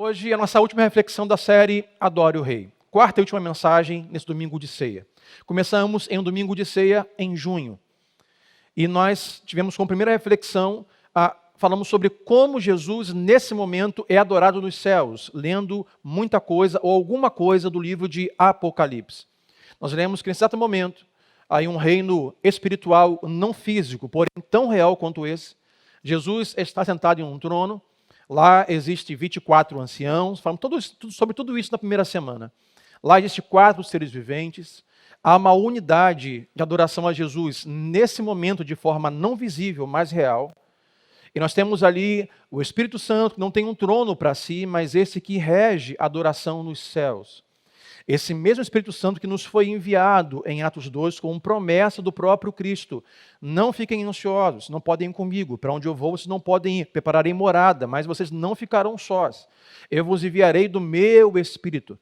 Hoje é a nossa última reflexão da série Adore o Rei. Quarta e última mensagem nesse domingo de ceia. Começamos em um domingo de ceia em junho. E nós tivemos como primeira reflexão, falamos sobre como Jesus, nesse momento, é adorado nos céus, lendo muita coisa ou alguma coisa do livro de Apocalipse. Nós lemos que nesse exato momento, há um reino espiritual não físico, porém tão real quanto esse. Jesus está sentado em um trono. Lá existe 24 anciãos, falamos sobre tudo isso na primeira semana. Lá existe 4 seres viventes, há uma unidade de adoração a Jesus nesse momento de forma não visível, mas real. E nós temos ali o Espírito Santo, que não tem um trono para si, mas esse que rege a adoração nos céus. Esse mesmo Espírito Santo que nos foi enviado em Atos 2 como promessa do próprio Cristo. Não fiquem ansiosos, não podem ir comigo. Para onde eu vou, vocês não podem ir. Prepararei morada, mas vocês não ficarão sós. Eu vos enviarei do meu Espírito.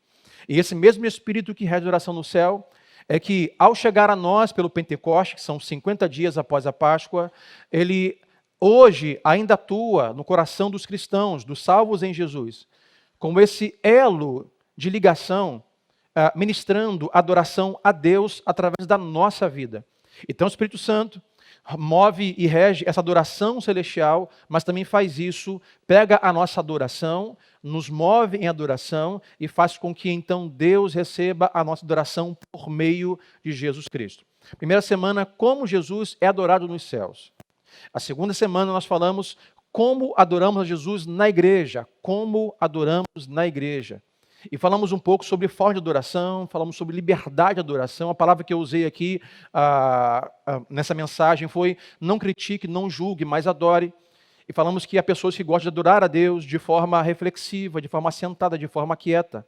E esse mesmo Espírito que rege a oração no céu é que, ao chegar a nós pelo Pentecoste, que são 50 dias após a Páscoa, ele hoje ainda atua no coração dos cristãos, dos salvos em Jesus, como esse elo de ligação, ministrando adoração a Deus através da nossa vida. Então o Espírito Santo move e rege essa adoração celestial, mas também faz isso, pega a nossa adoração, nos move em adoração e faz com que então Deus receba a nossa adoração por meio de Jesus Cristo. Primeira semana, como Jesus é adorado nos céus. A segunda semana nós falamos como adoramos a Jesus na igreja, como adoramos na igreja. E falamos um pouco sobre forma de adoração, falamos sobre liberdade de adoração. A palavra que eu usei aqui nessa mensagem foi não critique, não julgue, mas adore. E falamos que há pessoas que gostam de adorar a Deus de forma reflexiva, de forma sentada, de forma quieta.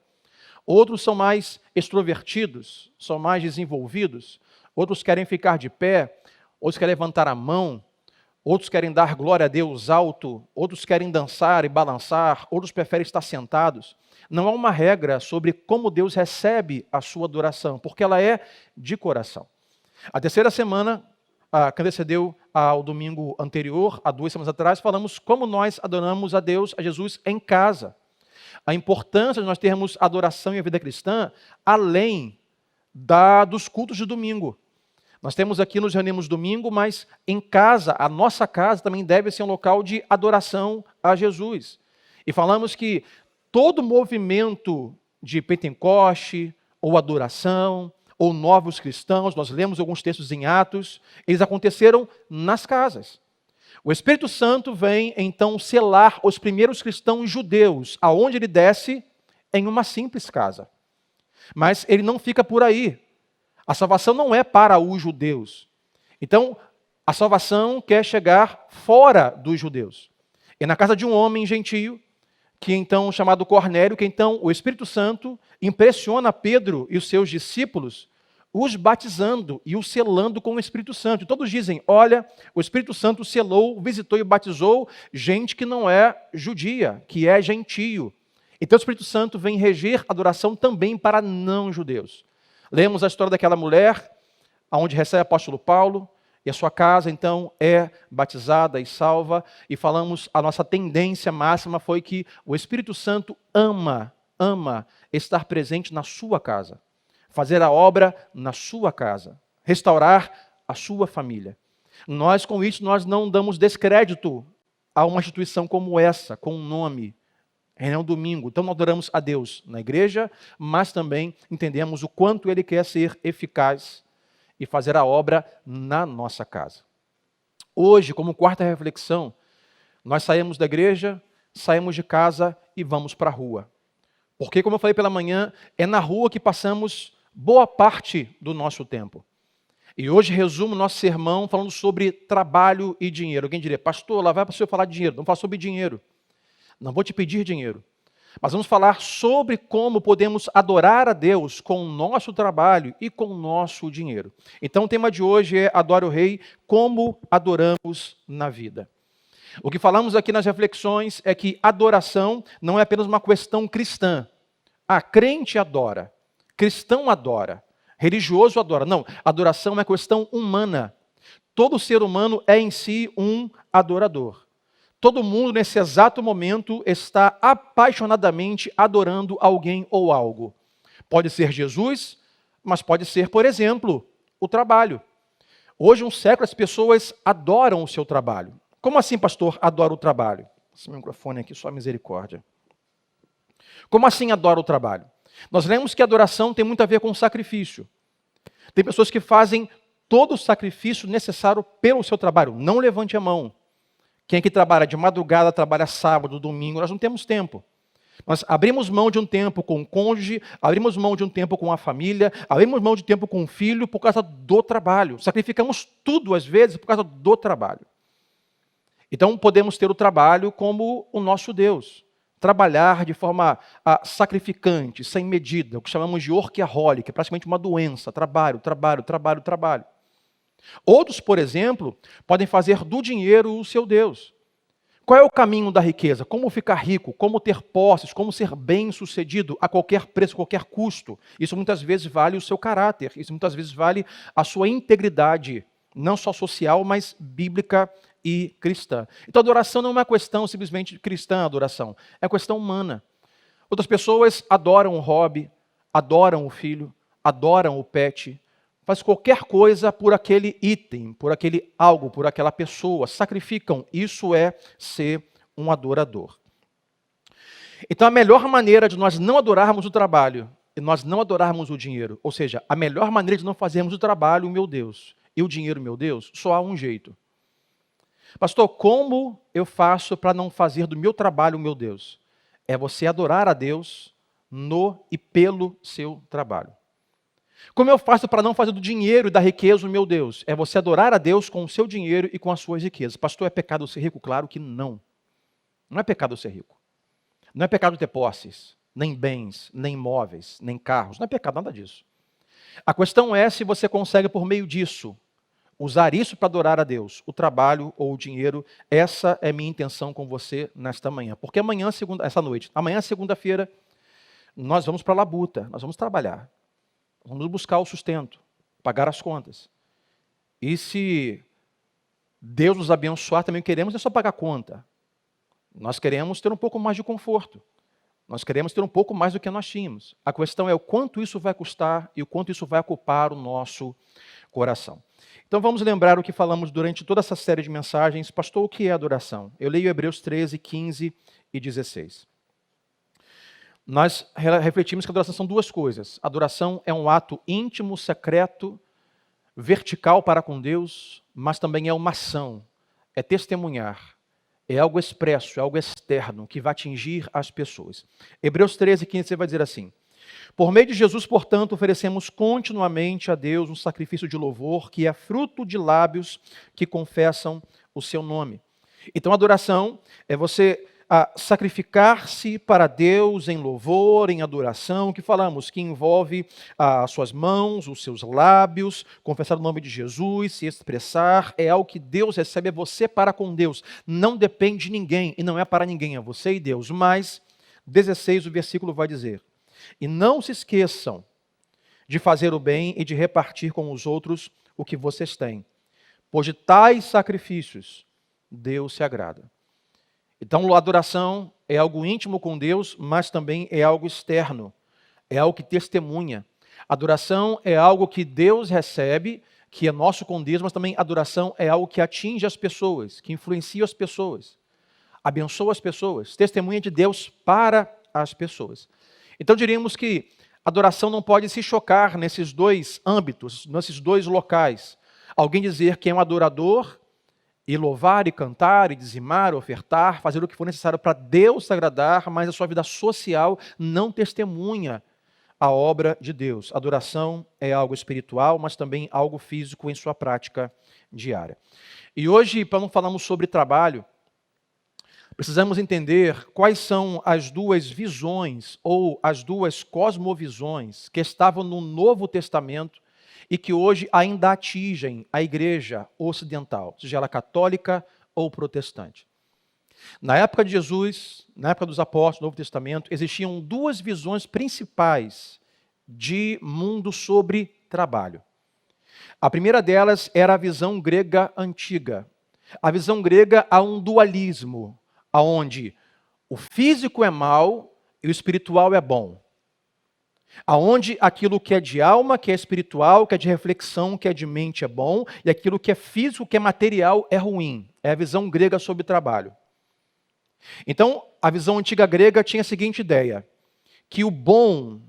Outros são mais extrovertidos, são mais desenvolvidos. Outros querem ficar de pé, outros querem levantar a mão. Outros querem dar glória a Deus alto, outros querem dançar e balançar, outros preferem estar sentados. Não há uma regra sobre como Deus recebe a sua adoração, porque ela é de coração. A terceira semana, que antecedeu ao domingo anterior, há 2 semanas atrás, falamos como nós adoramos a Deus, a Jesus em casa. A importância de nós termos adoração em a vida cristã, além dos cultos de domingo. Nós temos aqui, nos reunimos domingo, mas em casa, a nossa casa também deve ser um local de adoração a Jesus. E falamos que todo movimento de Pentecoste, ou adoração, ou novos cristãos, nós lemos alguns textos em Atos, eles aconteceram nas casas. O Espírito Santo vem, então, selar os primeiros cristãos judeus, aonde ele desce, em uma simples casa. Mas ele não fica por aí. A salvação não é para os judeus. Então, a salvação quer chegar fora dos judeus. É na casa de um homem gentio, que então chamado Cornélio, que então o Espírito Santo impressiona Pedro e os seus discípulos, os batizando e os selando com o Espírito Santo. E todos dizem, olha, o Espírito Santo selou, visitou e batizou gente que não é judia, que é gentio. Então o Espírito Santo vem reger a adoração também para não-judeus. Lemos a história daquela mulher, onde recebe o apóstolo Paulo, e a sua casa, então, é batizada e salva. E falamos, a nossa tendência máxima foi que o Espírito Santo ama estar presente na sua casa. Fazer a obra na sua casa. Restaurar a sua família. Nós, com isso, nós não damos descrédito a uma instituição como essa, com um nome. É um domingo, então nós adoramos a Deus na igreja, mas também entendemos o quanto Ele quer ser eficaz e fazer a obra na nossa casa. Hoje, como quarta reflexão, nós saímos da igreja, saímos de casa e vamos para a rua. Porque, como eu falei pela manhã, é na rua que passamos boa parte do nosso tempo. E hoje resumo nosso sermão falando sobre trabalho e dinheiro. Alguém diria, pastor, lá vai para o senhor falar de dinheiro. Vamos falar sobre dinheiro. Não vou te pedir dinheiro, mas vamos falar sobre como podemos adorar a Deus com o nosso trabalho e com o nosso dinheiro. Então o tema de hoje é Adore o Rei, como adoramos na vida. O que falamos aqui nas reflexões é que adoração não é apenas uma questão cristã. Crente adora, cristão adora, religioso adora. Não, adoração é uma questão humana. Todo ser humano é em si um adorador. Todo mundo, nesse exato momento, está apaixonadamente adorando alguém ou algo. Pode ser Jesus, mas pode ser, por exemplo, o trabalho. Hoje, um século, as pessoas adoram o seu trabalho. Como assim, pastor, adora o trabalho? Esse microfone aqui, só misericórdia. Como assim adora o trabalho? Nós lemos que a adoração tem muito a ver com sacrifício. Tem pessoas que fazem todo o sacrifício necessário pelo seu trabalho. Não levante a mão. Quem aqui trabalha de madrugada, trabalha sábado, domingo, nós não temos tempo. Nós abrimos mão de um tempo com o cônjuge, abrimos mão de um tempo com a família, abrimos mão de tempo com o filho por causa do trabalho. Sacrificamos tudo, às vezes, por causa do trabalho. Então, podemos ter o trabalho como o nosso Deus. Trabalhar de forma sacrificante, sem medida, o que chamamos de workaholic, é praticamente uma doença. Trabalho, trabalho, trabalho, trabalho. Outros, por exemplo, podem fazer do dinheiro o seu Deus. Qual é o caminho da riqueza? Como ficar rico? Como ter posses? Como ser bem-sucedido a qualquer preço, a qualquer custo? Isso muitas vezes vale o seu caráter. Isso muitas vezes vale a sua integridade, não só social, mas bíblica e cristã. Então, a adoração não é uma questão simplesmente cristã, a adoração. É uma questão humana. Outras pessoas adoram o hobby, adoram o filho, adoram o pet, faz qualquer coisa por aquele item, por aquele algo, por aquela pessoa, sacrificam. Isso é ser um adorador. Então, a melhor maneira de nós não adorarmos o trabalho e nós não adorarmos o dinheiro, ou seja, a melhor maneira de não fazermos o trabalho, meu Deus, e o dinheiro, meu Deus, só há um jeito. Pastor, como eu faço para não fazer do meu trabalho, meu Deus? É você adorar a Deus no e pelo seu trabalho. Como eu faço para não fazer do dinheiro e da riqueza o meu Deus? É você adorar a Deus com o seu dinheiro e com as suas riquezas. Pastor, é pecado ser rico? Claro que não. Não é pecado ser rico. Não é pecado ter posses, nem bens, nem imóveis, nem carros. Não é pecado nada disso. A questão é se você consegue, por meio disso, usar isso para adorar a Deus, o trabalho ou o dinheiro. Essa é minha intenção com você nesta manhã. Porque amanhã, essa noite, amanhã, segunda-feira, nós vamos para a labuta, nós vamos trabalhar. Vamos buscar o sustento, pagar as contas. E se Deus nos abençoar, também queremos é só pagar a conta. Nós queremos ter um pouco mais de conforto. Nós queremos ter um pouco mais do que nós tínhamos. A questão é o quanto isso vai custar e o quanto isso vai ocupar o nosso coração. Então vamos lembrar o que falamos durante toda essa série de mensagens. Pastor, o que é adoração? Eu leio Hebreus 13, 15 e 16. Nós refletimos que a adoração são duas coisas. A adoração é um ato íntimo, secreto, vertical para com Deus, mas também é uma ação, é testemunhar, é algo expresso, é algo externo que vai atingir as pessoas. Hebreus 13, 15, você vai dizer assim: por meio de Jesus, portanto, oferecemos continuamente a Deus um sacrifício de louvor, que é fruto de lábios que confessam o seu nome. Então, a adoração é você sacrificar-se para Deus em louvor, em adoração, que falamos, que envolve as suas mãos, os seus lábios, confessar o nome de Jesus, se expressar, é algo que Deus recebe, é você para com Deus. Não depende de ninguém, e não é para ninguém, é você e Deus. Mas, 16, o versículo vai dizer: e não se esqueçam de fazer o bem e de repartir com os outros o que vocês têm, pois de tais sacrifícios Deus se agrada. Então, a adoração é algo íntimo com Deus, mas também é algo externo, é algo que testemunha. Adoração é algo que Deus recebe, que é nosso com Deus, mas também adoração é algo que atinge as pessoas, que influencia as pessoas, abençoa as pessoas, testemunha de Deus para as pessoas. Então, diríamos que adoração não pode se chocar nesses dois âmbitos, nesses dois locais. Alguém dizer que é um adorador e louvar, e cantar, e dizimar, ofertar, fazer o que for necessário para Deus se agradar, mas a sua vida social não testemunha a obra de Deus. Adoração é algo espiritual, mas também algo físico em sua prática diária. E hoje, para não falarmos sobre trabalho, precisamos entender quais são as duas visões, ou as duas cosmovisões que estavam no Novo Testamento e que hoje ainda atingem a igreja ocidental, seja ela católica ou protestante. Na época de Jesus, na época dos apóstolos do Novo Testamento, existiam duas visões principais de mundo sobre trabalho. A primeira delas era a visão grega antiga. A visão grega há um dualismo, onde o físico é mal e o espiritual é bom. Aonde aquilo que é de alma, que é espiritual, que é de reflexão, que é de mente é bom, e aquilo que é físico, que é material é ruim. É a visão grega sobre trabalho. Então, a visão antiga grega tinha a seguinte ideia, que o bom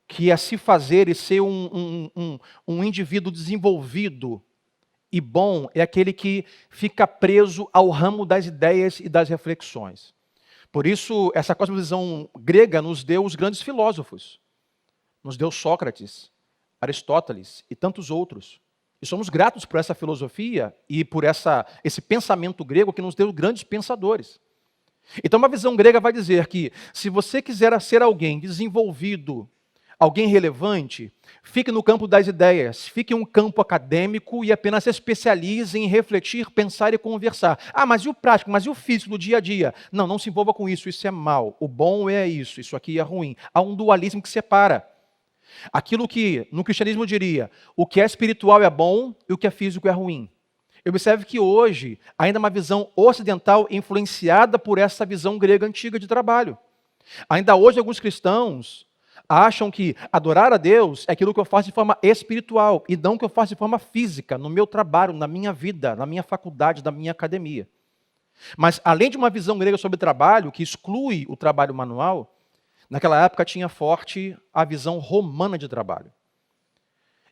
que é se fazer e ser um indivíduo desenvolvido e bom é aquele que fica preso ao ramo das ideias e das reflexões. Por isso, essa cosmovisão grega nos deu os grandes filósofos. Nos deu Sócrates, Aristóteles e tantos outros. E somos gratos por essa filosofia e por esse pensamento grego que nos deu grandes pensadores. Então, uma visão grega vai dizer que se você quiser ser alguém desenvolvido, alguém relevante, fique no campo das ideias, fique em um campo acadêmico e apenas se especialize em refletir, pensar e conversar. Ah, mas e o prático, mas e o físico do dia a dia? Não, não se envolva com isso, isso é mal. O bom é isso aqui é ruim. Há um dualismo que separa. Aquilo que no cristianismo diria, o que é espiritual é bom e o que é físico é ruim. Observe que hoje ainda há uma visão ocidental influenciada por essa visão grega antiga de trabalho. Ainda hoje alguns cristãos acham que adorar a Deus é aquilo que eu faço de forma espiritual e não que eu faço de forma física, no meu trabalho, na minha vida, na minha faculdade, na minha academia. Mas além de uma visão grega sobre trabalho, que exclui o trabalho manual, naquela época tinha forte a visão romana de trabalho.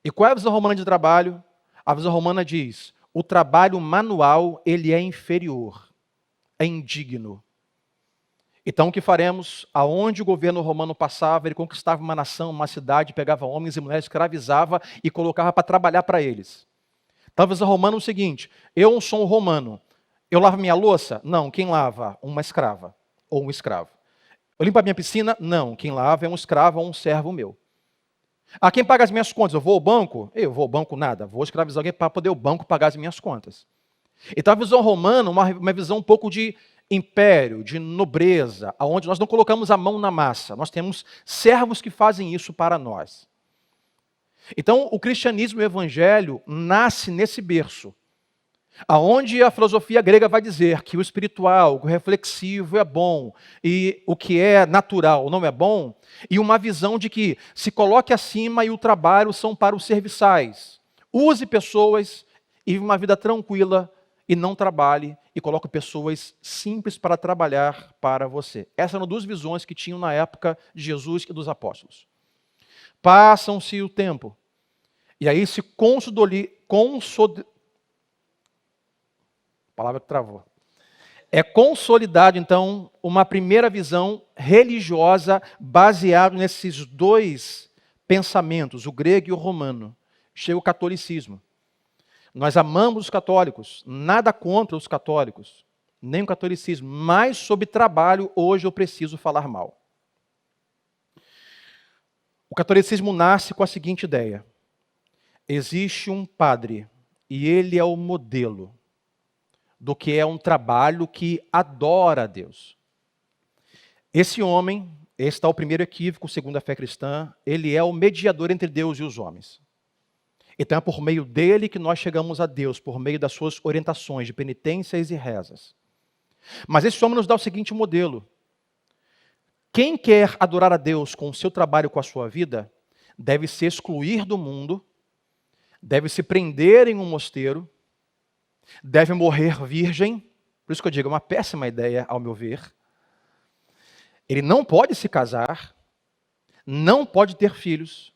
E qual é a visão romana de trabalho? A visão romana diz, o trabalho manual ele é inferior, é indigno. Então o que faremos? Aonde o governo romano passava, ele conquistava uma nação, uma cidade, pegava homens e mulheres, escravizava e colocava para trabalhar para eles. Então a visão romana é o seguinte, eu sou um romano, eu lavo minha louça? Não, quem lava? Uma escrava ou um escravo. Eu limpo a minha piscina? Não, quem lava é um escravo ou um servo meu. Ah, quem paga as minhas contas? Eu vou ao banco? Eu vou ao banco nada, vou escravizar alguém para poder o banco pagar as minhas contas. Então a visão romana, uma visão um pouco de império, de nobreza, onde nós não colocamos a mão na massa, nós temos servos que fazem isso para nós. Então o cristianismo e o evangelho nasce nesse berço, aonde a filosofia grega vai dizer que o espiritual, o reflexivo é bom e o que é natural não é bom, e uma visão de que se coloque acima e o trabalho são para os serviçais. Use pessoas e viva uma vida tranquila e não trabalhe e coloque pessoas simples para trabalhar para você. Essas eram duas visões que tinham na época de Jesus e dos apóstolos. Passam-se o tempo e aí se palavra que travou. É consolidado, então, uma primeira visão religiosa baseada nesses dois pensamentos, o grego e o romano. Chega o catolicismo. Nós amamos os católicos, nada contra os católicos, nem o catolicismo, mas sobre trabalho hoje eu preciso falar mal. O catolicismo nasce com a seguinte ideia. Existe um padre e ele é o modelo do que é um trabalho que adora a Deus. Esse homem, esse está o primeiro equívoco, segundo a fé cristã, ele é o mediador entre Deus e os homens. Então é por meio dele que nós chegamos a Deus, por meio das suas orientações de penitências e rezas. Mas esse homem nos dá o seguinte modelo. Quem quer adorar a Deus com o seu trabalho, com a sua vida, deve se excluir do mundo, deve se prender em um mosteiro, deve morrer virgem, por isso que eu digo, é uma péssima ideia, ao meu ver. Ele não pode se casar, não pode ter filhos,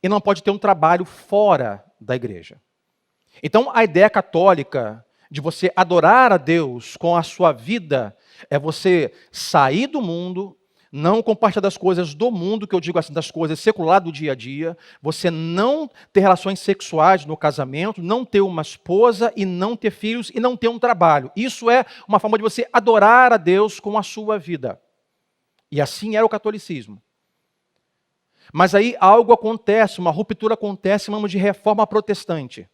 e não pode ter um trabalho fora da igreja. Então, a ideia católica de você adorar a Deus com a sua vida é você sair do mundo, não compartilhar das coisas do mundo, que eu digo assim, das coisas seculares do dia a dia, você não ter relações sexuais no casamento, não ter uma esposa e não ter filhos e não ter um trabalho. Isso é uma forma de você adorar a Deus com a sua vida. E assim era o catolicismo. Mas aí algo acontece, uma ruptura acontece, chamamos de reforma protestante.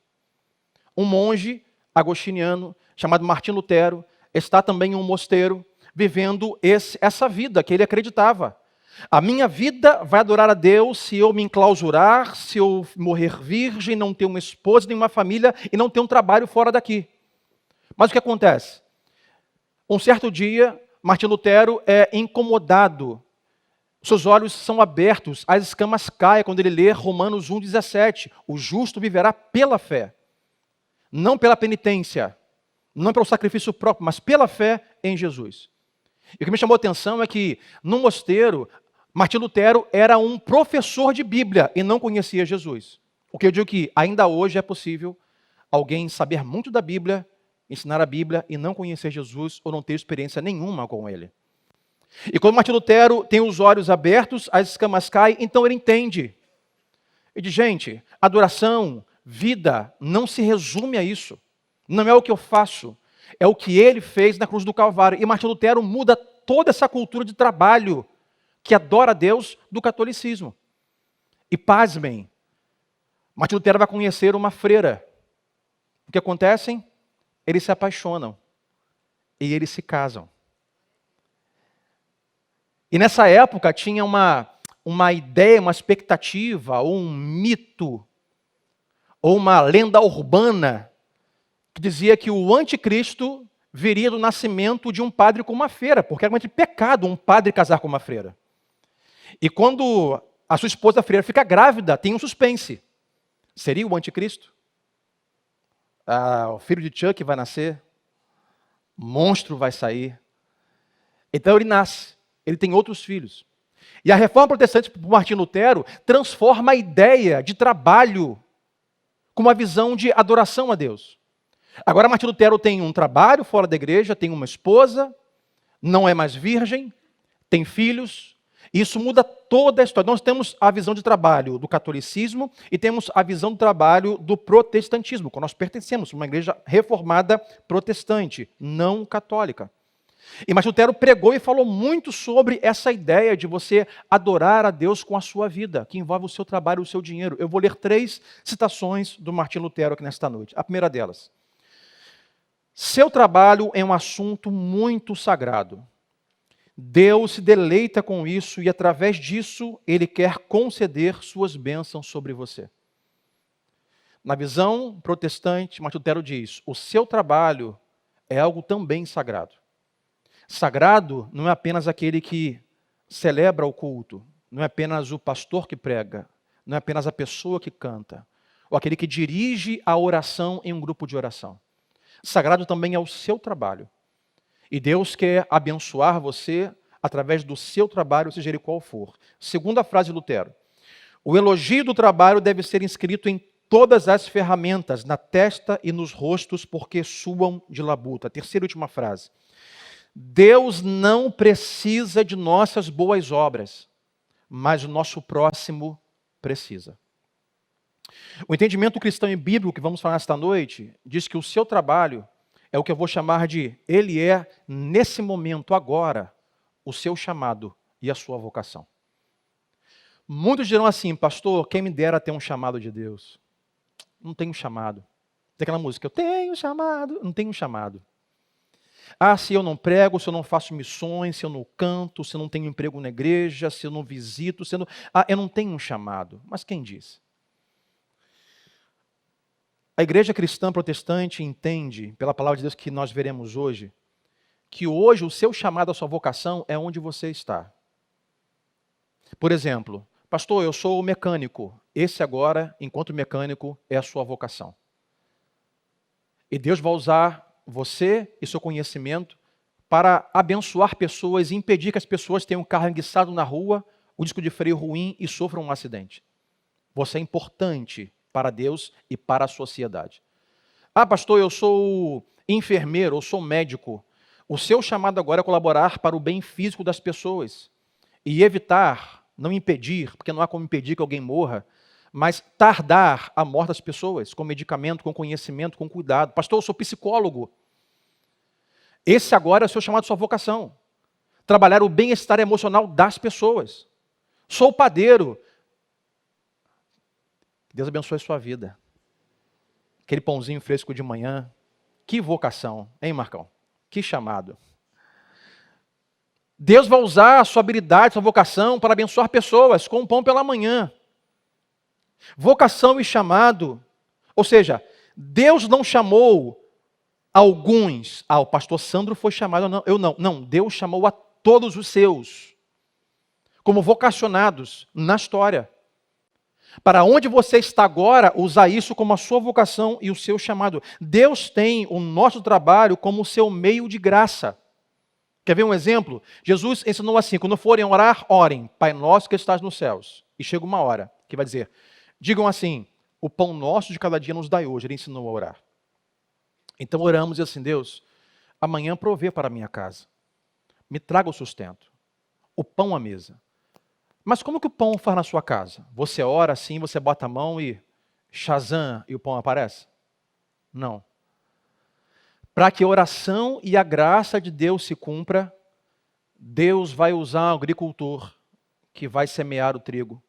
Um monge agostiniano, chamado Martim Lutero, está também em um mosteiro, vivendo essa vida que ele acreditava. A minha vida vai adorar a Deus se eu me enclausurar, se eu morrer virgem, não ter uma esposa, nem uma família e não ter um trabalho fora daqui. Mas o que acontece? Um certo dia, Martim Lutero é incomodado. Seus olhos são abertos, as escamas caem quando ele lê Romanos 1,17. O justo viverá pela fé, não pela penitência, não pelo sacrifício próprio, mas pela fé em Jesus. E o que me chamou a atenção é que, no mosteiro, Martim Lutero era um professor de Bíblia e não conhecia Jesus. O que eu digo que ainda hoje é possível alguém saber muito da Bíblia, ensinar a Bíblia e não conhecer Jesus ou não ter experiência nenhuma com ele. E quando Martim Lutero tem os olhos abertos, as escamas caem, então ele entende. Ele diz, gente, adoração, vida, não se resume a isso. Não é o que eu faço, é o que ele fez na cruz do Calvário. E Martim Lutero muda toda essa cultura de trabalho que adora a Deus do catolicismo. E pasmem, Martim Lutero vai conhecer uma freira. O que acontece? Eles se apaixonam e eles se casam. E nessa época tinha uma ideia, uma expectativa, ou um mito, ou uma lenda urbana, que dizia que o anticristo viria do nascimento de um padre com uma freira, porque era muito pecado um padre casar com uma freira. E quando a sua esposa freira fica grávida, tem um suspense. Seria o anticristo? O filho de Chuck vai nascer? Monstro vai sair? Então ele nasce. Ele tem outros filhos. E a reforma protestante por Martim Lutero transforma a ideia de trabalho com uma visão de adoração a Deus. Agora Martim Lutero tem um trabalho fora da igreja, tem uma esposa, não é mais virgem, tem filhos. Isso muda toda a história. Nós temos a visão de trabalho do catolicismo e temos a visão de trabalho do protestantismo, quando nós pertencemos a uma igreja reformada protestante, não católica. E Martim Lutero pregou e falou muito sobre essa ideia de você adorar a Deus com a sua vida, que envolve o seu trabalho e o seu dinheiro. Eu vou ler 3 citações do Martim Lutero aqui nesta noite. A primeira delas. Seu trabalho é um assunto muito sagrado. Deus se deleita com isso e, através disso, Ele quer conceder suas bênçãos sobre você. Na visão protestante, Martim Lutero diz, o seu trabalho é algo também sagrado. Sagrado não é apenas aquele que celebra o culto, não é apenas o pastor que prega, não é apenas a pessoa que canta, ou aquele que dirige a oração em um grupo de oração. Sagrado também é o seu trabalho. E Deus quer abençoar você através do seu trabalho, seja ele qual for. Segunda frase de Lutero. O elogio do trabalho deve ser inscrito em todas as ferramentas, na testa e nos rostos, porque suam de labuta. Terceira e última frase. Deus não precisa de nossas boas obras, mas o nosso próximo precisa. O entendimento cristão e bíblico que vamos falar esta noite diz que o seu trabalho é o que eu vou chamar de, ele é, nesse momento, agora, o seu chamado e a sua vocação. Muitos dirão assim, pastor, quem me dera ter um chamado de Deus. Não tenho chamado. Tem aquela música, eu tenho chamado, não tenho chamado. Se eu não prego, se eu não faço missões, se eu não canto, se eu não tenho emprego na igreja, se eu não visito, se eu não... eu não tenho um chamado. Mas quem disse? A igreja cristã protestante entende, pela palavra de Deus que nós veremos hoje, que hoje o seu chamado, a sua vocação é onde você está. Por exemplo, pastor, eu sou mecânico. Esse agora, enquanto mecânico, é a sua vocação. E Deus vai usar você e seu conhecimento para abençoar pessoas e impedir que as pessoas tenham um carro enguiçado na rua, o disco de freio ruim e sofram um acidente. Você é importante para Deus e para a sociedade. Pastor, eu sou enfermeiro, eu sou médico. O seu chamado agora é colaborar para o bem físico das pessoas e evitar, não impedir, porque não há como impedir que alguém morra, mas tardar a morte das pessoas, com medicamento, com conhecimento, com cuidado. Pastor, eu sou psicólogo. Esse agora é o seu chamado, sua vocação. Trabalhar o bem-estar emocional das pessoas. Sou padeiro. Deus abençoe a sua vida. Aquele pãozinho fresco de manhã. Que vocação, hein, Marcão? Que chamado. Deus vai usar a sua habilidade, sua vocação para abençoar pessoas com o pão pela manhã. Vocação e chamado, ou seja, Deus não chamou alguns. Ah, o pastor Sandro foi chamado, não, eu não. Não, Deus chamou a todos os seus, como vocacionados na história. Para onde você está agora, usar isso como a sua vocação e o seu chamado. Deus tem o nosso trabalho como o seu meio de graça. Quer ver um exemplo? Jesus ensinou assim, quando forem orar, orem, Pai nosso que estás nos céus. E chega uma hora que vai dizer, digam assim, o pão nosso de cada dia nos dai hoje. Ele ensinou a orar. Então oramos e assim, Deus, amanhã provê para a minha casa. Me traga o sustento, o pão à mesa. Mas como que o pão faz na sua casa? Você ora assim, você bota a mão e Shazam, e o pão aparece? Não. Para que a oração e a graça de Deus se cumpra, Deus vai usar um agricultor que vai semear o trigo,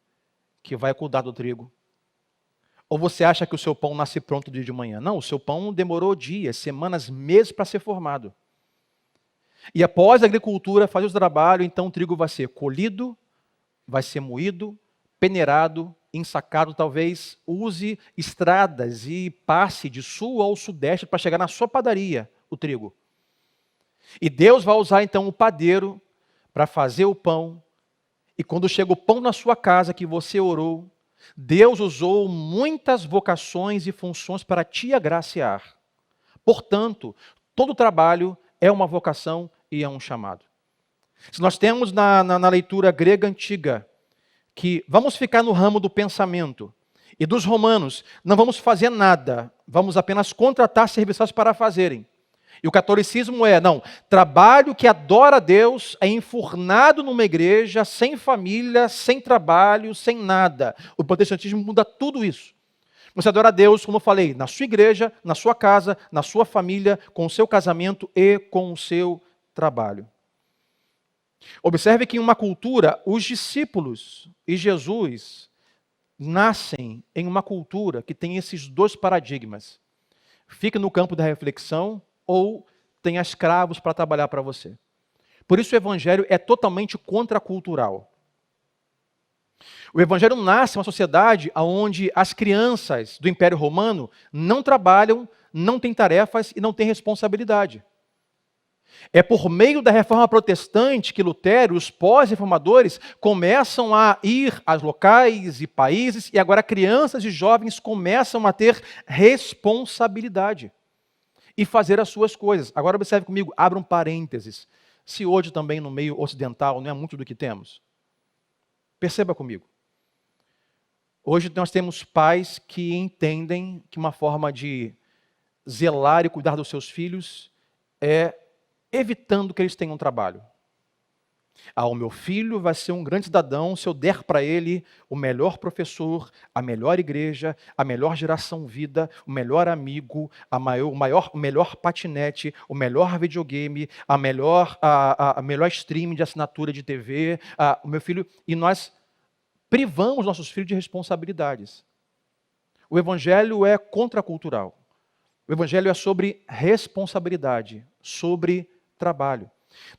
que vai cuidar do trigo. Ou você acha que o seu pão nasce pronto dia de manhã? Não, o seu pão demorou dias, semanas, meses para ser formado. E após a agricultura fazer o trabalho, então o trigo vai ser colhido, vai ser moído, peneirado, ensacado, talvez use estradas e passe de sul ao sudeste para chegar na sua padaria, o trigo. E Deus vai usar então o padeiro para fazer o pão. E quando chega o pão na sua casa que você orou, Deus usou muitas vocações e funções para te agraciar. Portanto, todo trabalho é uma vocação e é um chamado. Se nós temos na leitura grega antiga, que vamos ficar no ramo do pensamento, e dos romanos, não vamos fazer nada, vamos apenas contratar serviçais para fazerem. E o catolicismo não, trabalho que adora a Deus é enfurnado numa igreja, sem família, sem trabalho, sem nada. O protestantismo muda tudo isso. Você adora a Deus, como eu falei, na sua igreja, na sua casa, na sua família, com o seu casamento e com o seu trabalho. Observe que em uma cultura, os discípulos e Jesus nascem em uma cultura que tem esses dois paradigmas. Fique no campo da reflexão ou tenha escravos para trabalhar para você. Por isso o evangelho é totalmente contracultural. O evangelho nasce em uma sociedade onde as crianças do Império Romano não trabalham, não têm tarefas e não têm responsabilidade. É por meio da reforma protestante que Lutero e os pós-reformadores começam a ir a locais e países e agora crianças e jovens começam a ter responsabilidade e fazer as suas coisas. Agora observe comigo, abra um parênteses. Se hoje também no meio ocidental não é muito do que temos, perceba comigo. Hoje nós temos pais que entendem que uma forma de zelar e cuidar dos seus filhos é evitando que eles tenham trabalho. O meu filho vai ser um grande cidadão se eu der para ele o melhor professor, a melhor igreja, a melhor geração vida, o melhor amigo, o melhor patinete, o melhor videogame, a melhor stream de assinatura de TV, o meu filho, e nós privamos nossos filhos de responsabilidades. O evangelho é contracultural. O evangelho é sobre responsabilidade, sobre trabalho.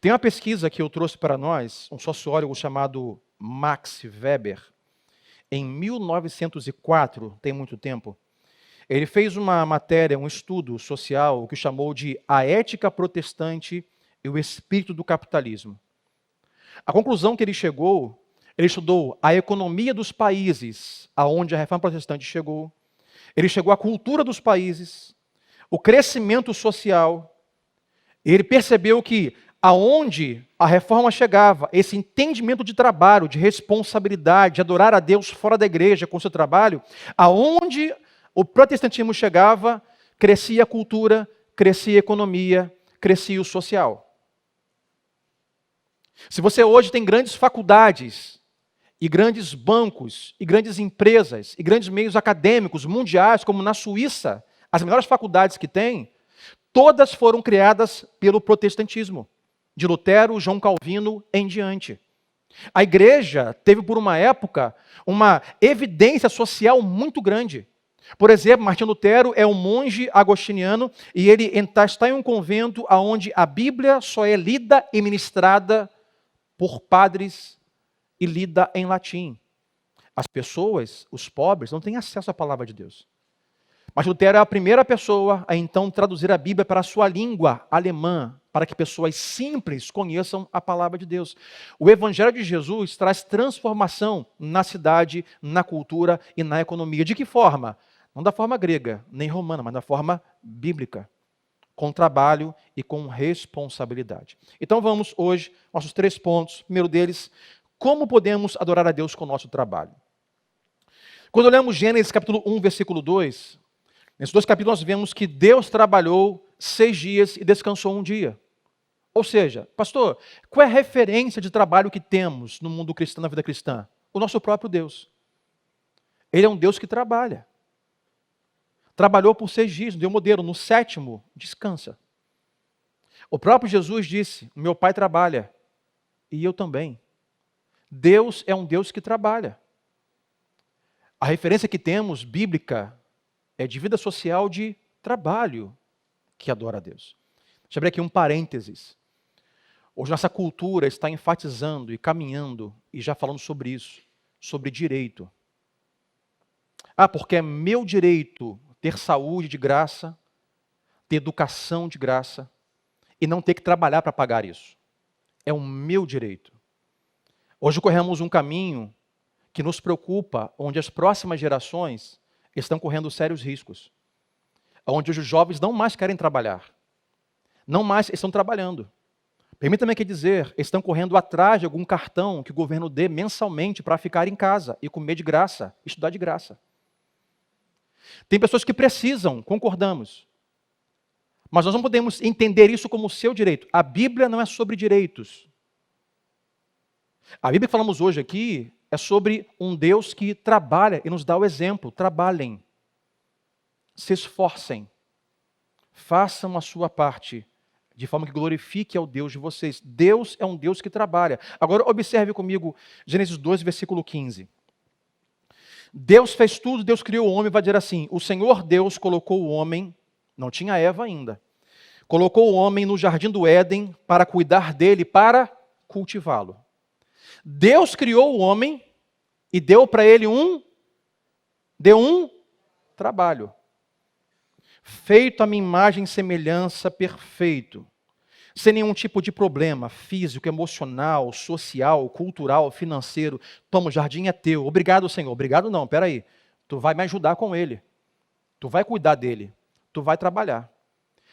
Tem uma pesquisa que eu trouxe para nós, um sociólogo chamado Max Weber, em 1904, tem muito tempo. Ele fez uma matéria, um estudo social, o que chamou de A Ética Protestante e o Espírito do Capitalismo. A conclusão que ele chegou, ele estudou a economia dos países aonde a reforma protestante chegou, ele chegou à cultura dos países, o crescimento social. Ele percebeu que aonde a reforma chegava, esse entendimento de trabalho, de responsabilidade, de adorar a Deus fora da igreja com o seu trabalho, aonde o protestantismo chegava, crescia a cultura, crescia a economia, crescia o social. Se você hoje tem grandes faculdades, e grandes bancos, e grandes empresas, e grandes meios acadêmicos mundiais, como na Suíça, as melhores faculdades que tem, todas foram criadas pelo protestantismo, de Lutero, João Calvino em diante. A igreja teve por uma época uma evidência social muito grande. Por exemplo, Martinho Lutero é um monge agostiniano e ele está em um convento onde a Bíblia só é lida e ministrada por padres e lida em latim. As pessoas, os pobres, não têm acesso à palavra de Deus. Mas Lutero é a primeira pessoa a então traduzir a Bíblia para a sua língua alemã, para que pessoas simples conheçam a palavra de Deus. O Evangelho de Jesus traz transformação na cidade, na cultura e na economia. De que forma? Não da forma grega, nem romana, mas da forma bíblica, com trabalho e com responsabilidade. Então vamos hoje, nossos 3 pontos. Primeiro deles, como podemos adorar a Deus com o nosso trabalho? Quando olhamos Gênesis capítulo 1, versículo 2, nesses 2 capítulos nós vemos que Deus trabalhou 6 dias e descansou 1 dia. Ou seja, pastor, qual é a referência de trabalho que temos no mundo cristão, na vida cristã? O nosso próprio Deus. Ele é um Deus que trabalha. Trabalhou por 6 dias, deu modelo. No 7º, descansa. O próprio Jesus disse, meu Pai trabalha, e eu também. Deus é um Deus que trabalha. A referência que temos, bíblica, é de vida social de trabalho que adora a Deus. Deixa eu abrir aqui um parênteses. Hoje nossa cultura está enfatizando e caminhando, e já falando sobre isso, sobre direito. Porque é meu direito ter saúde de graça, ter educação de graça, e não ter que trabalhar para pagar isso. É o meu direito. Hoje corremos um caminho que nos preocupa, onde as próximas gerações estão correndo sérios riscos. Onde hoje os jovens não mais querem trabalhar. Não mais estão trabalhando. Permita-me aqui dizer, estão correndo atrás de algum cartão que o governo dê mensalmente para ficar em casa e comer de graça, estudar de graça. Tem pessoas que precisam, concordamos. Mas nós não podemos entender isso como seu direito. A Bíblia não é sobre direitos. A Bíblia que falamos hoje aqui é sobre um Deus que trabalha e nos dá o exemplo. Trabalhem. Se esforcem. Façam a sua parte, de forma que glorifique ao Deus de vocês. Deus é um Deus que trabalha. Agora observe comigo Gênesis 2, versículo 15. Deus fez tudo, Deus criou o homem, vai dizer assim, o Senhor Deus colocou o homem, não tinha Eva ainda, colocou o homem no jardim do Éden para cuidar dele, para cultivá-lo. Deus criou o homem e deu para ele um trabalho. Feito a minha imagem e semelhança, perfeito. Sem nenhum tipo de problema físico, emocional, social, cultural, financeiro. Toma, o jardim é teu. Obrigado, Senhor. Obrigado não, peraí. Tu vai me ajudar com ele. Tu vai cuidar dele. Tu vai trabalhar.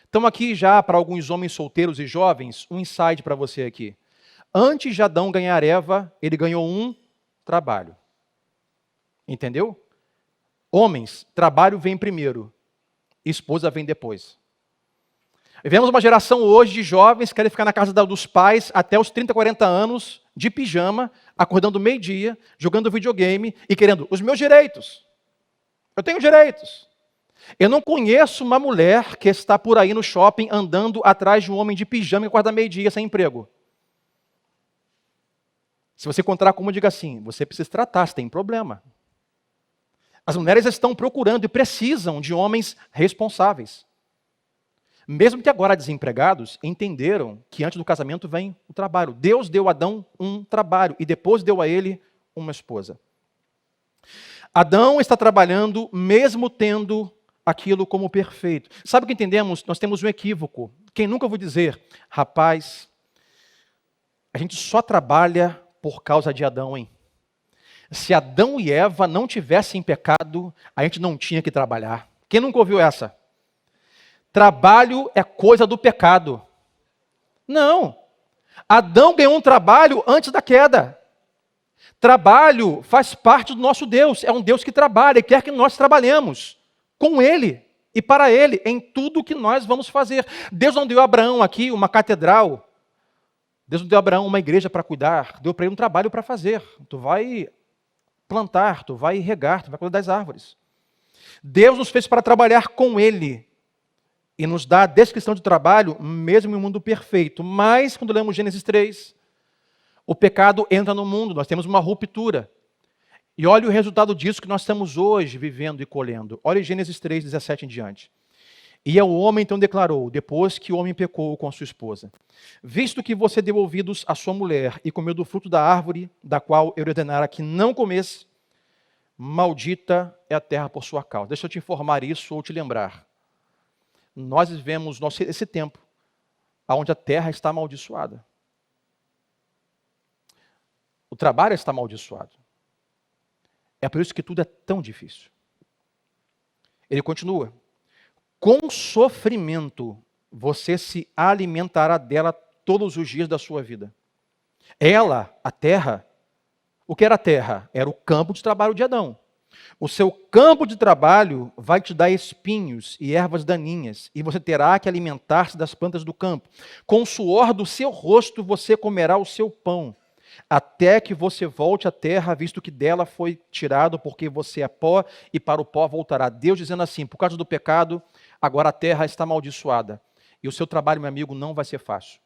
Então aqui já, para alguns homens solteiros e jovens, um insight para você aqui. Antes de Adão ganhar Eva, ele ganhou um trabalho. Entendeu? Homens, trabalho vem primeiro. Esposa vem depois. Vemos uma geração hoje de jovens que querem ficar na casa dos pais até os 30, 40 anos, de pijama, acordando meio-dia, jogando videogame e querendo os meus direitos. Eu tenho direitos. Eu não conheço uma mulher que está por aí no shopping andando atrás de um homem de pijama que acorda meio-dia sem emprego. Se você encontrar como, diga assim, você precisa tratar, você tem problema. As mulheres estão procurando e precisam de homens responsáveis. Mesmo que agora desempregados, entenderam que antes do casamento vem o trabalho. Deus deu a Adão um trabalho e depois deu a ele uma esposa. Adão está trabalhando mesmo tendo aquilo como perfeito. Sabe o que entendemos? Nós temos um equívoco. Quem nunca ouviu dizer, rapaz, a gente só trabalha por causa de Adão, hein? Se Adão e Eva não tivessem pecado, a gente não tinha que trabalhar. Quem nunca ouviu essa? Trabalho é coisa do pecado. Não. Adão ganhou um trabalho antes da queda. Trabalho faz parte do nosso Deus. É um Deus que trabalha e quer que nós trabalhemos com Ele e para Ele em tudo que nós vamos fazer. Deus não deu a Abraão aqui uma catedral. Deus não deu a Abraão uma igreja para cuidar. Deu para ele um trabalho para fazer. Tu vai plantar, tu vai regar, tu vai cuidar das árvores. Deus nos fez para trabalhar com Ele. E nos dá a descrição de trabalho, mesmo em um mundo perfeito. Mas, quando lemos Gênesis 3, o pecado entra no mundo, nós temos uma ruptura. E olha o resultado disso que nós estamos hoje vivendo e colhendo. Olha Gênesis 3, 17 em diante. E o homem então declarou, depois que o homem pecou com a sua esposa, visto que você deu ouvidos à sua mulher e comeu do fruto da árvore, da qual eu ordenara que não comesse, maldita é a terra por sua causa. Deixa eu te informar isso ou te lembrar. Nós vivemos esse tempo onde a terra está amaldiçoada. O trabalho está amaldiçoado. É por isso que tudo é tão difícil. Ele continua. Com sofrimento você se alimentará dela todos os dias da sua vida. Ela, a terra, o que era a terra? Era o campo de trabalho de Adão. O seu campo de trabalho vai te dar espinhos e ervas daninhas, e você terá que alimentar-se das plantas do campo. Com o suor do seu rosto você comerá o seu pão, até que você volte à terra, visto que dela foi tirado, porque você é pó, e para o pó voltará. Deus dizendo assim, por causa do pecado, agora a terra está amaldiçoada, e o seu trabalho, meu amigo, não vai ser fácil.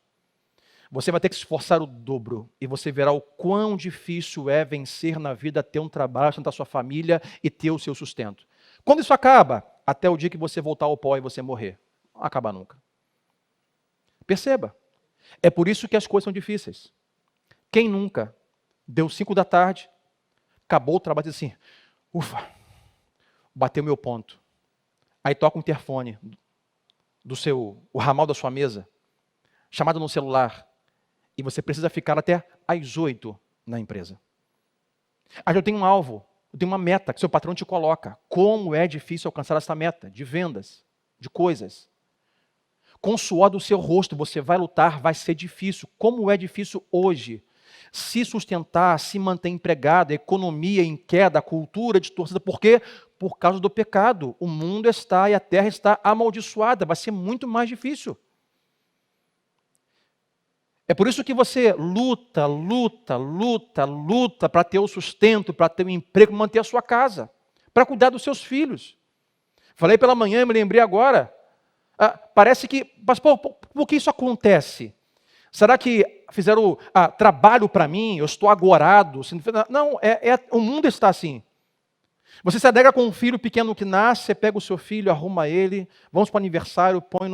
Você vai ter que se esforçar o dobro, e você verá o quão difícil é vencer na vida, ter um trabalho, sustentar sua família e ter o seu sustento. Quando isso acaba? Até o dia que você voltar ao pó e você morrer. Não acaba nunca. Perceba, é por isso que as coisas são difíceis. Quem nunca deu 5 da tarde, acabou o trabalho e disse assim, ufa, bateu meu ponto. Aí toca o interfone o ramal da sua mesa, chamada no celular, e você precisa ficar até às 8 na empresa. Aí eu tenho um alvo, eu tenho uma meta que seu patrão te coloca. Como é difícil alcançar essa meta de vendas, de coisas. Com o suor do seu rosto você vai lutar, vai ser difícil. Como é difícil hoje se sustentar, se manter empregado, a economia em queda, a cultura distorcida. Por quê? Por causa do pecado. O mundo está e a terra está amaldiçoada. Vai ser muito mais difícil. É por isso que você luta para ter o sustento, para ter o emprego, manter a sua casa, para cuidar dos seus filhos. Falei pela manhã, me lembrei agora. Parece que, mas por que isso acontece? Será que fizeram trabalho para mim? Eu estou agorado? Não, o mundo está assim. Você se alegra com um filho pequeno que nasce, você pega o seu filho, arruma ele, vamos para o aniversário, põe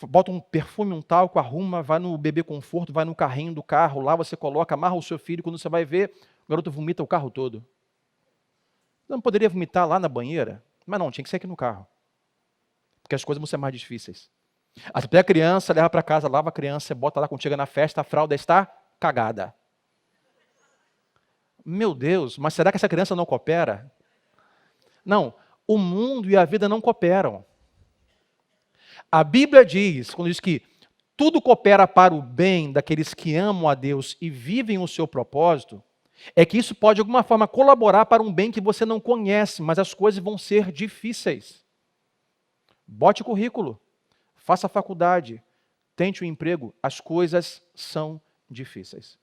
bota um perfume, um talco, arruma, vai no bebê conforto, vai no carrinho do carro, lá você coloca, amarra o seu filho, quando você vai ver, o garoto vomita o carro todo. Não poderia vomitar lá na banheira? Mas não, tinha que ser aqui no carro. Porque as coisas vão ser mais difíceis. Aí você pega a criança, leva para casa, lava a criança, bota lá quando chega na festa, a fralda está cagada. Meu Deus, mas será que essa criança não coopera? Não, o mundo e a vida não cooperam. A Bíblia diz, quando diz que tudo coopera para o bem daqueles que amam a Deus e vivem o seu propósito, é que isso pode de alguma forma colaborar para um bem que você não conhece, mas as coisas vão ser difíceis. Bote currículo, faça faculdade, tente um emprego, as coisas são difíceis.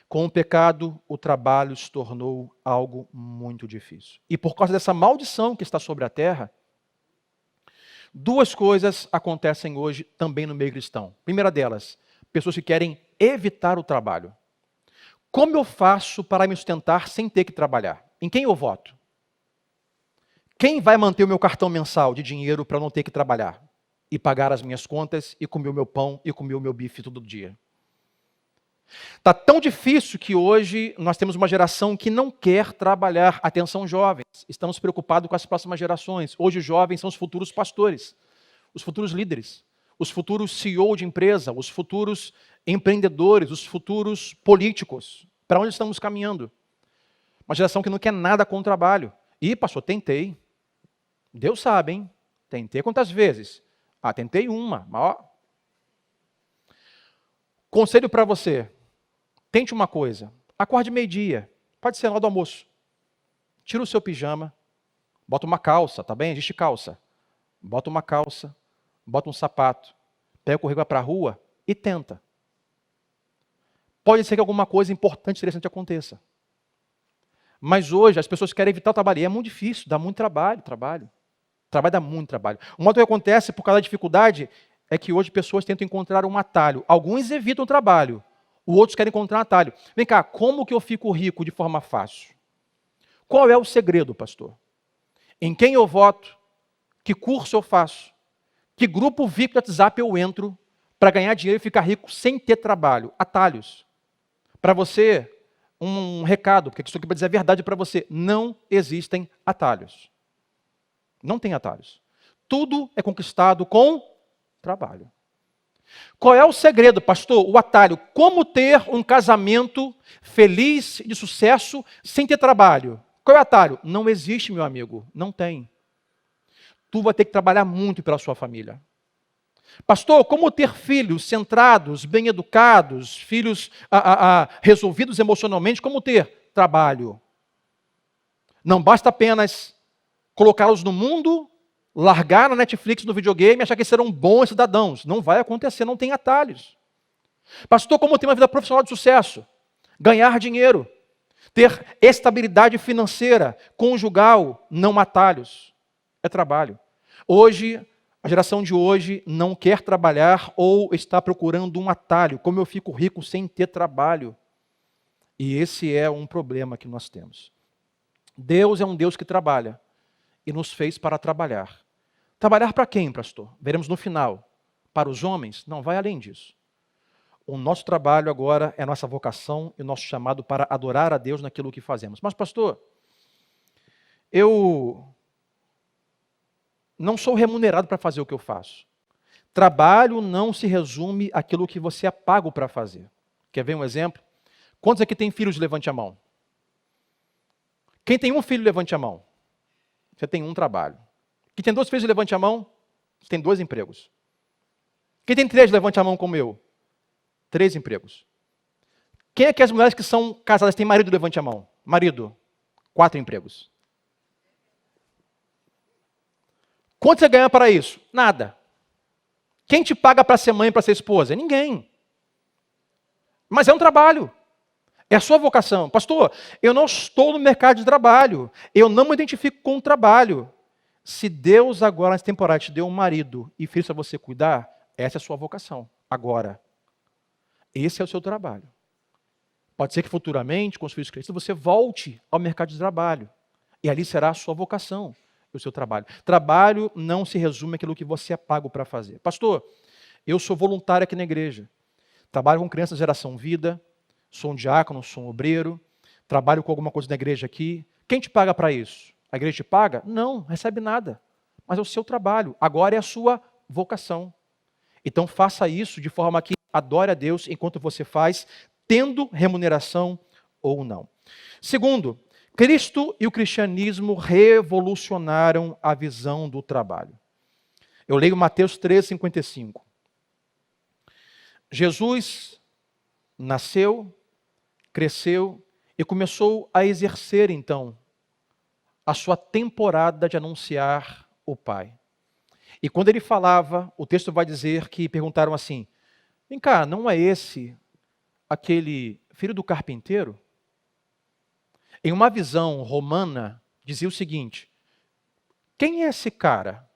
Com o pecado, o trabalho se tornou algo muito difícil. E por causa dessa maldição que está sobre a terra, 2 coisas acontecem hoje também no meio cristão. Primeira delas, pessoas que querem evitar o trabalho. Como eu faço para me sustentar sem ter que trabalhar? Em quem eu voto? Quem vai manter o meu cartão mensal de dinheiro para não ter que trabalhar? E pagar as minhas contas, e comer o meu pão, e comer o meu bife todo dia? Está tão difícil que hoje nós temos uma geração que não quer trabalhar. Atenção, jovens, estamos preocupados com as próximas gerações. Hoje os jovens são os futuros pastores, os futuros líderes, os futuros CEO de empresa, os futuros empreendedores, os futuros políticos. Para onde estamos caminhando? Uma geração que não quer nada com o trabalho. E, pastor, tentei. Deus sabe, hein? Tentei quantas vezes? Tentei uma. Mas, conselho para você. Tente uma coisa, acorde meio-dia, pode ser na hora do almoço. Tira o seu pijama, bota uma calça, tá bem? Existe calça. Bota uma calça, bota um sapato, pega o currículo para a rua e tenta. Pode ser que alguma coisa importante, interessante aconteça. Mas hoje as pessoas querem evitar o trabalho. E é muito difícil, dá muito trabalho. Trabalho dá muito trabalho. O modo que acontece por causa da dificuldade é que hoje pessoas tentam encontrar um atalho. Alguns evitam o trabalho. Outros querem encontrar um atalho. Vem cá, como que eu fico rico de forma fácil? Qual é o segredo, pastor? Em quem eu voto? Que curso eu faço? Que grupo VIP do WhatsApp eu entro para ganhar dinheiro e ficar rico sem ter trabalho? Atalhos. Para você um recado, porque isso aqui vai dizer a verdade para você. Não existem atalhos. Não tem atalhos. Tudo é conquistado com trabalho. Qual é o segredo, pastor? O atalho. Como ter um casamento feliz, de sucesso, sem ter trabalho? Qual é o atalho? Não existe, meu amigo. Não tem. Tu vai ter que trabalhar muito pela sua família. Pastor, como ter filhos centrados, bem educados, filhos resolvidos emocionalmente? Como ter? Trabalho. Não basta apenas colocá-los no mundo, largar na Netflix, no videogame e achar que serão bons cidadãos. Não vai acontecer, não tem atalhos. Pastor, como ter uma vida profissional de sucesso? Ganhar dinheiro, ter estabilidade financeira, conjugal, não atalhos. É trabalho. Hoje, a geração de hoje não quer trabalhar ou está procurando um atalho. Como eu fico rico sem ter trabalho? E esse é um problema que nós temos. Deus é um Deus que trabalha e nos fez para trabalhar. Trabalhar para quem, pastor? Veremos no final. Para os homens? Não, vai além disso. O nosso trabalho agora é a nossa vocação e o nosso chamado para adorar a Deus naquilo que fazemos. Mas, pastor, eu não sou remunerado para fazer o que eu faço. Trabalho não se resume àquilo que você é pago para fazer. Quer ver um exemplo? Quantos aqui têm filhos? Levante a mão. Quem tem um filho, levante a mão. Você tem um trabalho. Quem tem 2 filhos, levante a mão. Você tem 2 empregos. Quem tem 3, levante a mão como eu. 3 empregos. Quem é que as mulheres que são casadas têm marido, levante a mão. Marido, 4 empregos. Quanto você ganha para isso? Nada. Quem te paga para ser mãe e para ser esposa? Ninguém. Mas é um trabalho. É a sua vocação. Pastor, eu não estou no mercado de trabalho. Eu não me identifico com o trabalho. Se Deus agora, nessa temporada, te deu um marido e filhos para você cuidar, essa é a sua vocação. Agora. Esse é o seu trabalho. Pode ser que futuramente, com os filhos crescidos, você volte ao mercado de trabalho. E ali será a sua vocação, o seu trabalho. Trabalho não se resume àquilo que você é pago para fazer. Pastor, eu sou voluntário aqui na igreja. Trabalho com crianças da geração vida. Sou um diácono, sou um obreiro. Trabalho com alguma coisa na igreja aqui. Quem te paga para isso? A igreja te paga? Não, recebe nada. Mas é o seu trabalho. Agora é a sua vocação. Então faça isso de forma que adore a Deus enquanto você faz, tendo remuneração ou não. Segundo, Cristo e o cristianismo revolucionaram a visão do trabalho. Eu leio Mateus 13:55. Jesus nasceu, cresceu e começou a exercer, então, a sua temporada de anunciar o Pai. E quando ele falava, o texto vai dizer que perguntaram assim: vem cá, não é esse aquele filho do carpinteiro? Em uma visão romana, dizia o seguinte: quem é esse cara?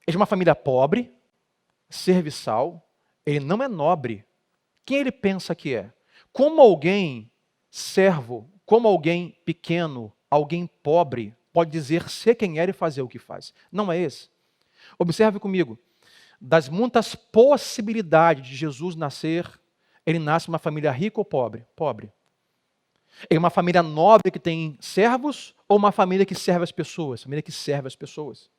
É de uma família pobre, serviçal, ele não é nobre. Quem ele pensa que é? Como alguém servo, como alguém pequeno, alguém pobre, pode dizer ser quem é e fazer o que faz? Não é esse. Observe comigo. Das muitas possibilidades de Jesus nascer, ele nasce em uma família rica ou pobre? Pobre. Em uma família nobre que tem servos ou uma família que serve as pessoas? Família que serve as pessoas.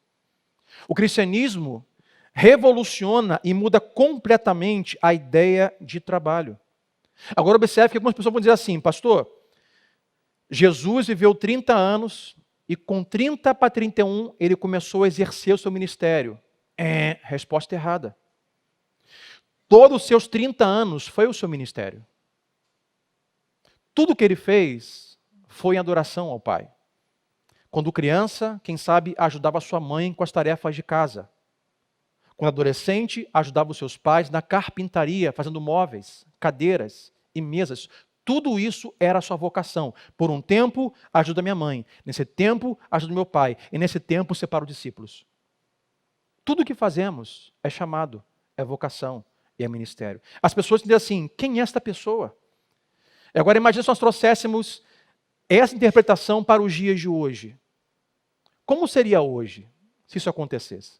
O cristianismo revoluciona e muda completamente a ideia de trabalho. Agora observe que algumas pessoas vão dizer assim: pastor, Jesus viveu 30 anos e com 30 para 31 ele começou a exercer o seu ministério. Resposta errada. Todos os seus 30 anos foi o seu ministério. Tudo que ele fez foi em adoração ao Pai. Quando criança, quem sabe, ajudava sua mãe com as tarefas de casa. Quando adolescente, ajudava os seus pais na carpintaria, fazendo móveis, cadeiras e mesas. Tudo isso era a sua vocação. Por um tempo, ajuda minha mãe. Nesse tempo, ajuda meu pai. E nesse tempo, separo discípulos. Tudo o que fazemos é chamado, é vocação e é ministério. As pessoas dizem assim: quem é esta pessoa? E agora imagine se nós trouxéssemos essa interpretação para os dias de hoje. Como seria hoje, se isso acontecesse?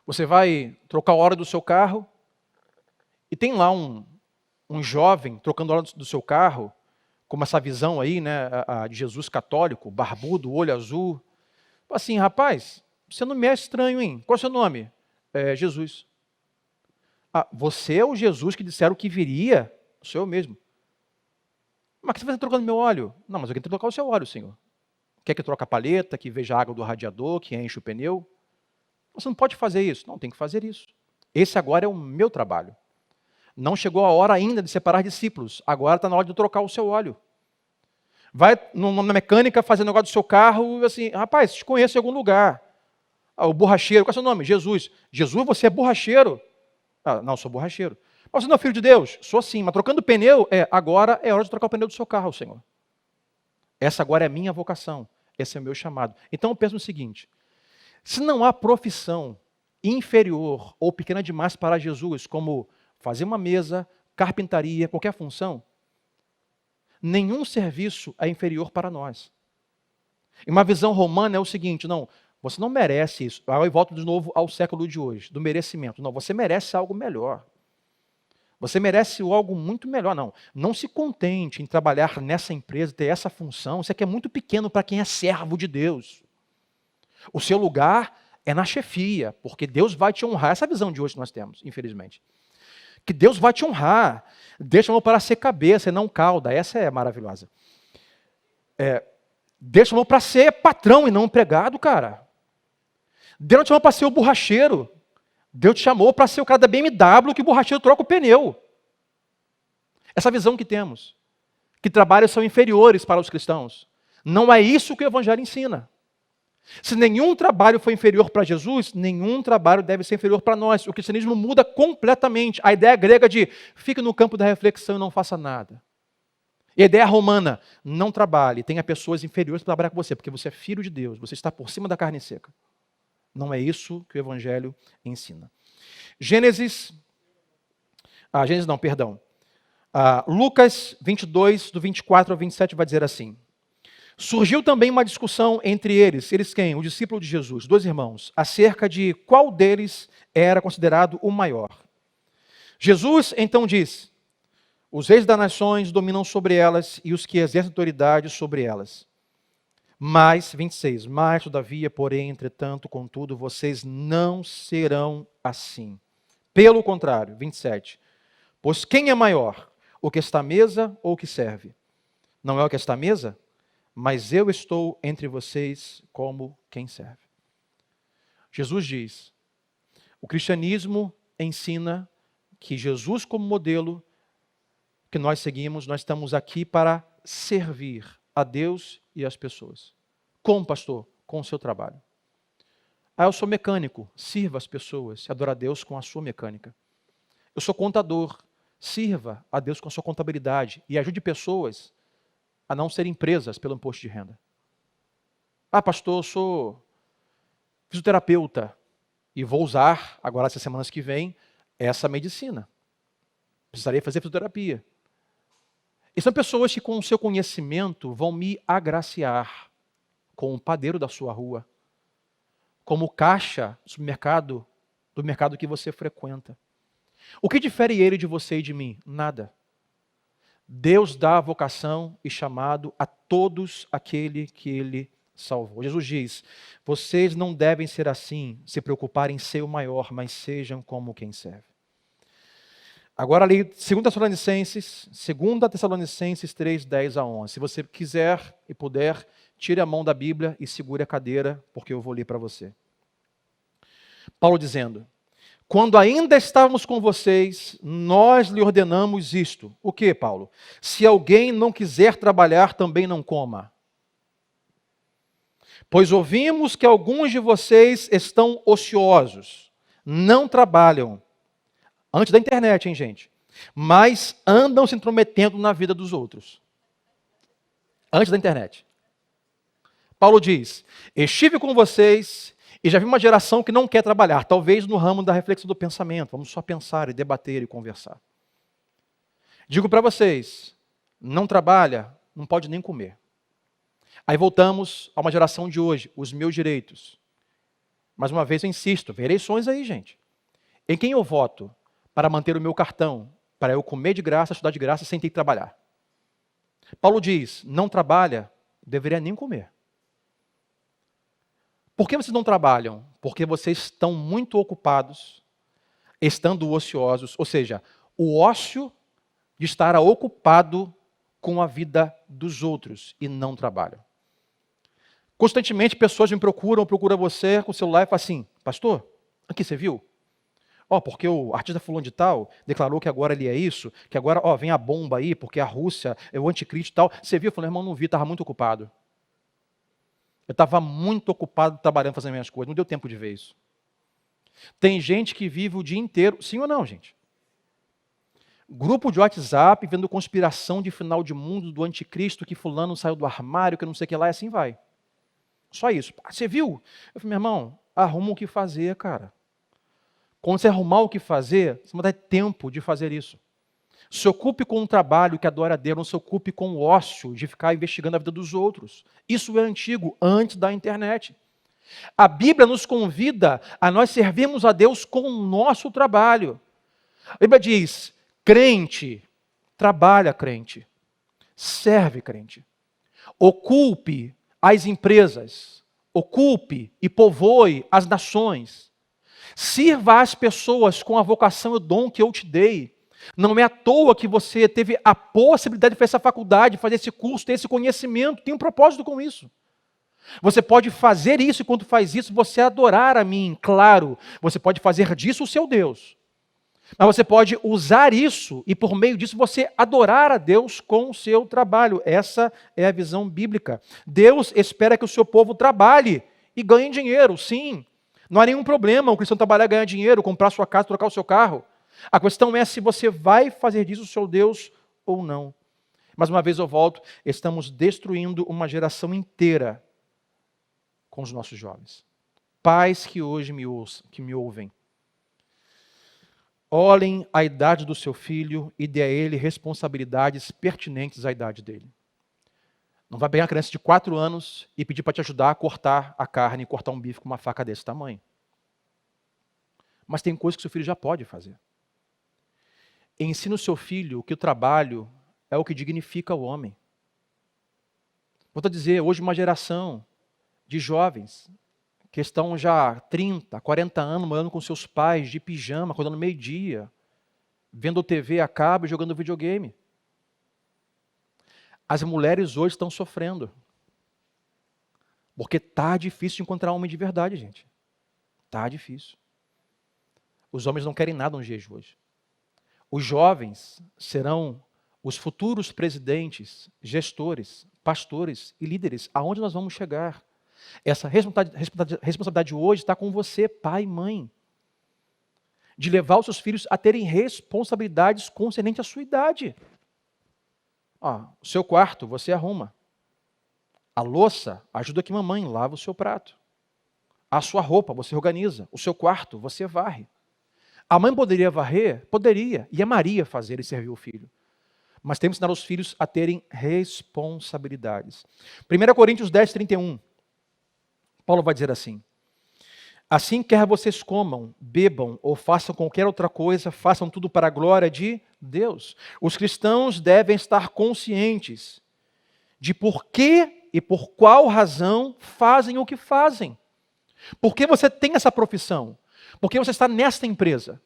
Você vai trocar a hora do seu carro e tem lá um um jovem trocando óleo do seu carro, como essa visão aí, né, de Jesus católico, barbudo, olho azul. Assim, rapaz, você não me é estranho, hein? Qual é o seu nome? Jesus. Ah, você é o Jesus que disseram que viria? Sou eu mesmo. Mas que você está trocando meu óleo? Não, mas eu quero trocar o seu óleo, Senhor. Quer que troque a palheta, que veja a água do radiador, que enche o pneu? Você não pode fazer isso. Não, tem que fazer isso. Esse agora é o meu trabalho. Não chegou a hora ainda de separar discípulos. Agora está na hora de trocar o seu óleo. Vai na mecânica fazer negócio do seu carro, assim, rapaz, te conheço em algum lugar. Ah, o borracheiro, qual é o seu nome? Jesus. Jesus, você é borracheiro? Ah, não, sou borracheiro. Mas você não é filho de Deus? Sou sim, mas trocando pneu, agora é hora de trocar o pneu do seu carro, Senhor. Essa agora é a minha vocação, esse é o meu chamado. Então eu penso no seguinte, se não há profissão inferior ou pequena demais para Jesus, como fazer uma mesa, carpintaria, qualquer função, nenhum serviço é inferior para nós. E uma visão romana é o seguinte, não, você não merece isso. Aí eu volto de novo ao século de hoje, do merecimento. Não, você merece algo melhor. Você merece algo muito melhor. Não, não se contente em trabalhar nessa empresa, ter essa função. Isso aqui é muito pequeno para quem é servo de Deus. O seu lugar é na chefia, porque Deus vai te honrar. Essa é a visão de hoje que nós temos, infelizmente. Que Deus vai te honrar. Deus chamou para ser cabeça e não cauda. Essa é maravilhosa. Deus chamou para ser patrão e não empregado, cara. Deus não te chamou para ser o borracheiro. Deus te chamou para ser o cara da BMW que o borracheiro troca o pneu. Essa visão que temos. Que trabalhos são inferiores para os cristãos. Não é isso que o Evangelho ensina. Se nenhum trabalho foi inferior para Jesus, nenhum trabalho deve ser inferior para nós. O cristianismo muda completamente. A ideia grega de fique no campo da reflexão e não faça nada. E a ideia romana, não trabalhe, tenha pessoas inferiores para trabalhar com você, porque você é filho de Deus, você está por cima da carne seca. Não é isso que o Evangelho ensina. Lucas 22, do 24 ao 27 vai dizer assim. Surgiu também uma discussão entre eles quem? O discípulo de Jesus, dois irmãos, acerca de qual deles era considerado o maior. Jesus então disse, os reis das nações dominam sobre elas e os que exercem autoridade sobre elas. Mas, 26, mas todavia, porém, entretanto, contudo, vocês não serão assim. Pelo contrário, 27, pois quem é maior, o que está à mesa ou o que serve? Não é o que está à mesa? Mas eu estou entre vocês como quem serve. Jesus diz, o cristianismo ensina que Jesus como modelo que nós seguimos, nós estamos aqui para servir a Deus e as pessoas. Como, pastor? Com o seu trabalho. Ah, eu sou mecânico, sirva as pessoas, adora a Deus com a sua mecânica. Eu sou contador, sirva a Deus com a sua contabilidade e ajude pessoas a não serem presas pelo imposto de renda. Ah, pastor, eu sou fisioterapeuta e vou usar, agora essas semanas que vem, essa medicina. Precisaria fazer fisioterapia. E são pessoas que com o seu conhecimento vão me agraciar com o padeiro da sua rua, como o caixa do mercado que você frequenta. O que difere ele de você e de mim? Nada. Deus dá vocação e chamado a todos aquele que Ele salvou. Jesus diz, vocês não devem ser assim, se preocuparem em ser o maior, mas sejam como quem serve. Agora ali, 2 Tessalonicenses 3, 10 a 11. Se você quiser e puder, tire a mão da Bíblia e segure a cadeira, porque eu vou ler para você. Paulo dizendo, quando ainda estávamos com vocês, nós lhe ordenamos isto. O que, Paulo? Se alguém não quiser trabalhar, também não coma. Pois ouvimos que alguns de vocês estão ociosos, não trabalham. Antes da internet, hein, gente? Mas andam se intrometendo na vida dos outros. Antes da internet. Paulo diz, estive com vocês e já vi uma geração que não quer trabalhar, talvez no ramo da reflexão do pensamento. Vamos só pensar e debater e conversar. Digo para vocês, não trabalha, não pode nem comer. Aí voltamos a uma geração de hoje, os meus direitos. Mais uma vez eu insisto, vem eleições aí, gente. Em quem eu voto para manter o meu cartão para eu comer de graça, estudar de graça, sem ter que trabalhar. Paulo diz, não trabalha, deveria nem comer. Por que vocês não trabalham? Porque vocês estão muito ocupados, estando ociosos, ou seja, o ócio de estar ocupado com a vida dos outros e não trabalham. Constantemente pessoas me procuram você com o celular e falam assim, pastor, aqui você viu? Porque o artista fulano de tal declarou que agora ele é isso, que agora vem a bomba aí, porque a Rússia é o anticristo e tal. Você viu? Eu falei, irmão, não vi, estava muito ocupado. Eu estava muito ocupado trabalhando, fazendo minhas coisas, não deu tempo de ver isso. Tem gente que vive o dia inteiro, sim ou não, gente? Grupo de WhatsApp, vendo conspiração de final de mundo, do anticristo, que fulano saiu do armário, que não sei o que lá, e assim vai. Só isso. Você viu? Eu falei, meu irmão, arruma o que fazer, cara. Quando você arrumar o que fazer, você não vai ter tempo de fazer isso. Se ocupe com um trabalho que adora a Deus, não se ocupe com o ócio de ficar investigando a vida dos outros. Isso é antigo, antes da internet. A Bíblia nos convida a nós servirmos a Deus com o nosso trabalho. A Bíblia diz, crente, trabalha crente, serve crente. Ocupe as empresas, ocupe e povoe as nações. Sirva as pessoas com a vocação e o dom que eu te dei. Não é à toa que você teve a possibilidade de fazer essa faculdade, fazer esse curso, ter esse conhecimento, tem um propósito com isso. Você pode fazer isso, e quando faz isso, você adorar a mim, claro. Você pode fazer disso o seu Deus. Mas você pode usar isso, e por meio disso você adorar a Deus com o seu trabalho. Essa é a visão bíblica. Deus espera que o seu povo trabalhe e ganhe dinheiro, sim. Não há nenhum problema o cristão trabalhar, ganhar dinheiro, comprar sua casa, trocar o seu carro. A questão é se você vai fazer disso o seu Deus ou não. Mais uma vez eu volto, estamos destruindo uma geração inteira com os nossos jovens. Pais que hoje me ouvem. Olhem a idade do seu filho e dê a ele responsabilidades pertinentes à idade dele. Não vai pegar uma criança de 4 anos e pedir para te ajudar a cortar a carne, cortar um bife com uma faca desse tamanho. Mas tem coisas que seu filho já pode fazer. Ensina o seu filho que o trabalho é o que dignifica o homem. Vou te dizer, hoje uma geração de jovens que estão já 30, 40 anos morando com seus pais de pijama, acordando meio-dia, vendo TV a cabo e jogando videogame. As mulheres hoje estão sofrendo. Porque está difícil de encontrar homem de verdade, gente. Está difícil. Os homens não querem nada nos dias de hoje. Os jovens serão os futuros presidentes, gestores, pastores e líderes. Aonde nós vamos chegar? Essa responsabilidade hoje está com você, pai e mãe. De levar os seus filhos a terem responsabilidades concernentes à sua idade. O seu quarto, você arruma. A louça, ajuda que mamãe lava o seu prato. A sua roupa, você organiza. O seu quarto, você varre. A mãe poderia varrer? Poderia. E amaria fazer e servir o filho. Mas temos que ensinar os filhos a terem responsabilidades. 1 Coríntios 10, 31. Paulo vai dizer assim: assim, quer vocês comam, bebam ou façam qualquer outra coisa, façam tudo para a glória de Deus. Os cristãos devem estar conscientes de por que e por qual razão fazem o que fazem. Por que você tem essa profissão? Por que você está nesta empresa?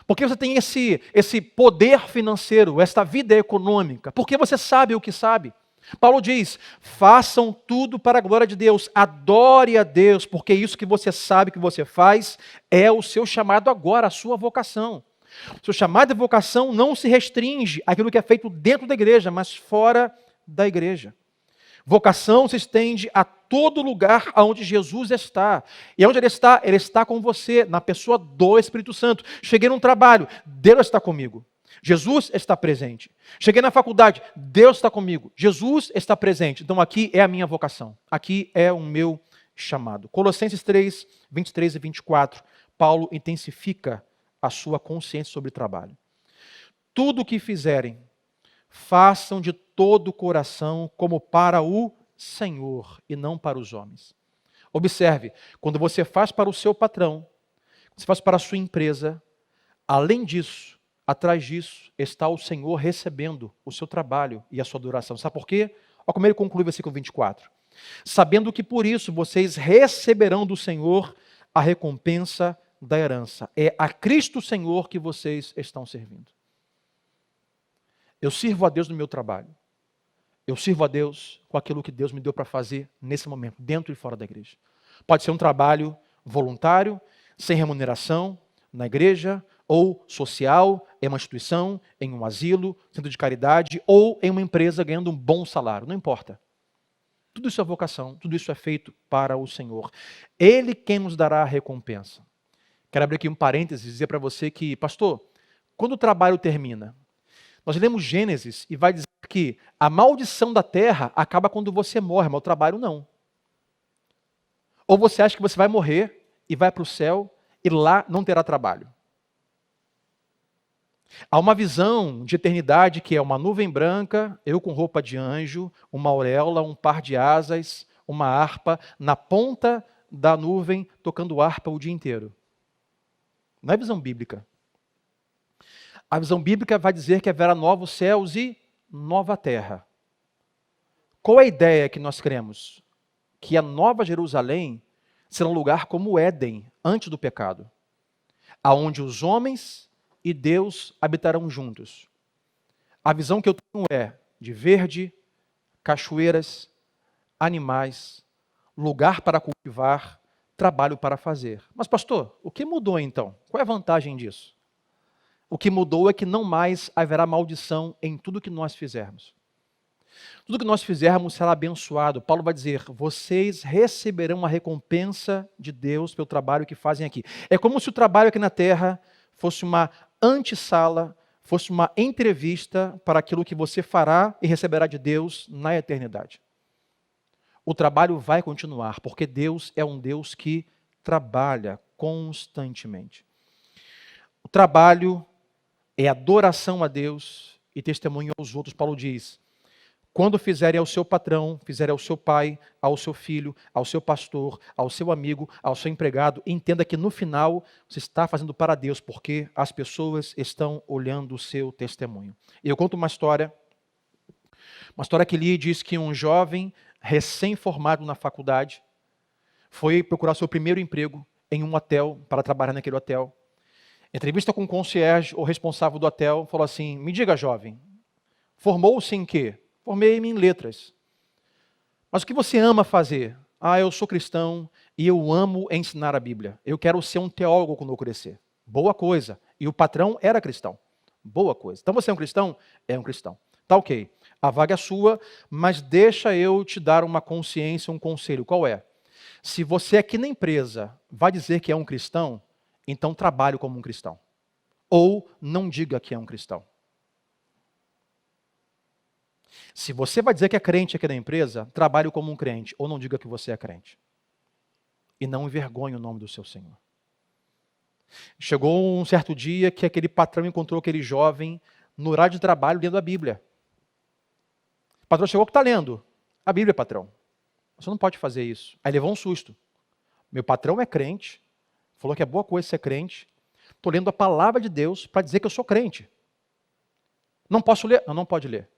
Por que você tem esse poder financeiro, esta vida econômica? Por que você sabe o que sabe? Paulo diz, façam tudo para a glória de Deus, adore a Deus, porque isso que você sabe que você faz é o seu chamado agora, a sua vocação. O seu chamado e vocação não se restringe àquilo que é feito dentro da igreja, mas fora da igreja. Vocação se estende a todo lugar onde Jesus está. E onde Ele está com você, na pessoa do Espírito Santo. Cheguei num trabalho, Deus está comigo. Jesus está presente. Cheguei na faculdade, Deus está comigo. Jesus está presente. Então aqui é a minha vocação. Aqui é o meu chamado. Colossenses 3, 23 e 24. Paulo intensifica a sua consciência sobre o trabalho. Tudo o que fizerem, façam de todo o coração como para o Senhor e não para os homens. Observe, quando você faz para o seu patrão, você faz para a sua empresa, além disso, atrás disso está o Senhor recebendo o seu trabalho e a sua adoração. Sabe por quê? Olha como ele conclui o versículo 24. Sabendo que por isso vocês receberão do Senhor a recompensa da herança. É a Cristo Senhor que vocês estão servindo. Eu sirvo a Deus no meu trabalho. Eu sirvo a Deus com aquilo que Deus me deu para fazer nesse momento, dentro e fora da igreja. Pode ser um trabalho voluntário, sem remuneração, na igreja, ou social, em uma instituição, em um asilo, centro de caridade, ou em uma empresa ganhando um bom salário, não importa. Tudo isso é vocação, tudo isso é feito para o Senhor. Ele quem nos dará a recompensa. Quero abrir aqui um parênteses e dizer para você que, pastor, quando o trabalho termina, nós lemos Gênesis e vai dizer que a maldição da terra acaba quando você morre, mas o trabalho não. Ou você acha que você vai morrer e vai para o céu e lá não terá trabalho. Há uma visão de eternidade que é uma nuvem branca, eu com roupa de anjo, uma auréola, um par de asas, uma harpa, na ponta da nuvem, tocando harpa o dia inteiro. Não é visão bíblica. A visão bíblica vai dizer que haverá novos céus e nova terra. Qual é a ideia que nós cremos? Que a Nova Jerusalém será um lugar como o Éden, antes do pecado, aonde os homens e Deus habitarão juntos. A visão que eu tenho é de verde, cachoeiras, animais, lugar para cultivar, trabalho para fazer. Mas pastor, o que mudou então? Qual é a vantagem disso? O que mudou é que não mais haverá maldição em tudo que nós fizermos. Tudo que nós fizermos será abençoado. Paulo vai dizer, vocês receberão a recompensa de Deus pelo trabalho que fazem aqui. É como se o trabalho aqui na terra fosse uma antessala, fosse uma entrevista para aquilo que você fará e receberá de Deus na eternidade. O trabalho vai continuar, porque Deus é um Deus que trabalha constantemente. O trabalho é adoração a Deus e testemunho aos outros. Paulo diz, quando fizerem ao seu patrão, fizerem ao seu pai, ao seu filho, ao seu pastor, ao seu amigo, ao seu empregado, entenda que no final você está fazendo para Deus, porque as pessoas estão olhando o seu testemunho. E eu conto uma história que li diz que um jovem recém-formado na faculdade foi procurar seu primeiro emprego em um hotel, para trabalhar naquele hotel. Entrevista com o concierge, o responsável do hotel, falou assim, me diga jovem, formou-se em quê? Formei-me em letras. Mas o que você ama fazer? Eu sou cristão e eu amo ensinar a Bíblia. Eu quero ser um teólogo quando eu crescer. Boa coisa. E o patrão era cristão. Boa coisa. Então você é um cristão? É um cristão. Tá ok. A vaga é sua, mas deixa eu te dar uma consciência, um conselho. Qual é? Se você aqui na empresa vai dizer que é um cristão, então trabalhe como um cristão. Ou não diga que é um cristão. Se você vai dizer que é crente aqui na empresa, trabalhe como um crente, ou não diga que você é crente. E não envergonhe o nome do seu Senhor. Chegou um certo dia que aquele patrão encontrou aquele jovem no horário de trabalho lendo a Bíblia. O patrão chegou que está lendo a Bíblia, patrão. Você não pode fazer isso. Aí levou um susto. Meu patrão é crente, falou que é boa coisa ser crente. Estou lendo a palavra de Deus para dizer que eu sou crente. Não posso ler? Não pode ler.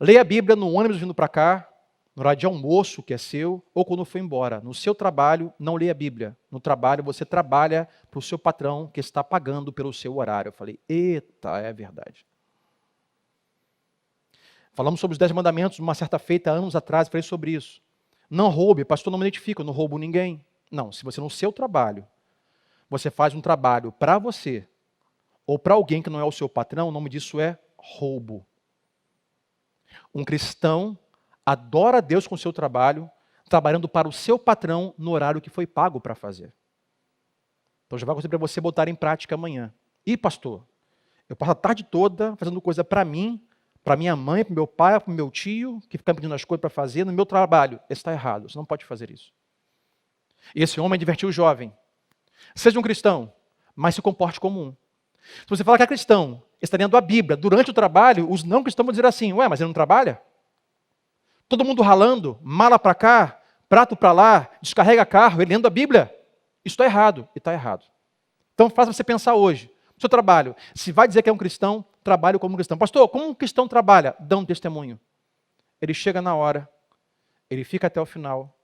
Leia a Bíblia no ônibus vindo para cá, no horário de almoço que é seu, ou quando for embora. No seu trabalho, não leia a Bíblia. No trabalho, você trabalha para o seu patrão que está pagando pelo seu horário. Eu falei, eita, é verdade. Falamos sobre os 10 mandamentos uma certa feita, anos atrás, falei sobre isso. Não roube, pastor, não me identifica, eu não roubo ninguém. Não, se você no seu trabalho, você faz um trabalho para você, ou para alguém que não é o seu patrão, o nome disso é roubo. Um cristão adora a Deus com o seu trabalho, trabalhando para o seu patrão no horário que foi pago para fazer. Então já vai acontecer para você botar em prática amanhã. E pastor, eu passo a tarde toda fazendo coisa para mim, para minha mãe, para meu pai, para meu tio, que fica pedindo as coisas para fazer no meu trabalho. Isso está errado, você não pode fazer isso. E esse homem advertiu o jovem. Seja um cristão, mas se comporte como um. Se você falar que é cristão, está lendo a Bíblia, durante o trabalho, os não cristãos vão dizer assim, ué, mas ele não trabalha? Todo mundo ralando, mala para cá, prato para lá, descarrega carro, ele lendo a Bíblia. Isso está errado, e está errado. Então faça você pensar hoje, Seu trabalho. Se vai dizer que é um cristão, trabalhe como um cristão. Pastor, como um cristão trabalha? Dá um testemunho. Ele chega na hora, ele fica até o final,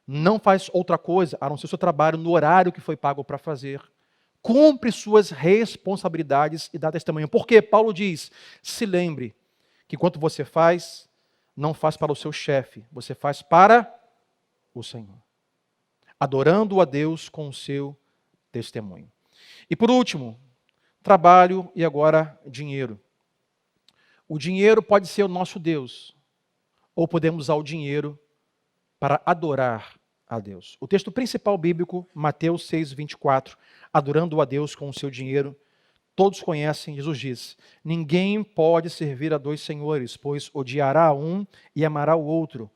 não faz outra coisa a não ser o seu trabalho no horário que foi pago para fazer. Cumpre suas responsabilidades e dá testemunho. Porque Paulo diz, se lembre que enquanto você faz, não faz para o seu chefe, você faz para o Senhor. Adorando a Deus com o seu testemunho. E por último, trabalho e agora dinheiro. O dinheiro pode ser o nosso Deus, ou podemos usar o dinheiro para adorar a Deus. O texto principal bíblico, Mateus 6, 24, adorando a Deus com o seu dinheiro, todos conhecem, Jesus diz, ninguém pode servir a dois senhores, pois odiará um e amará o outro,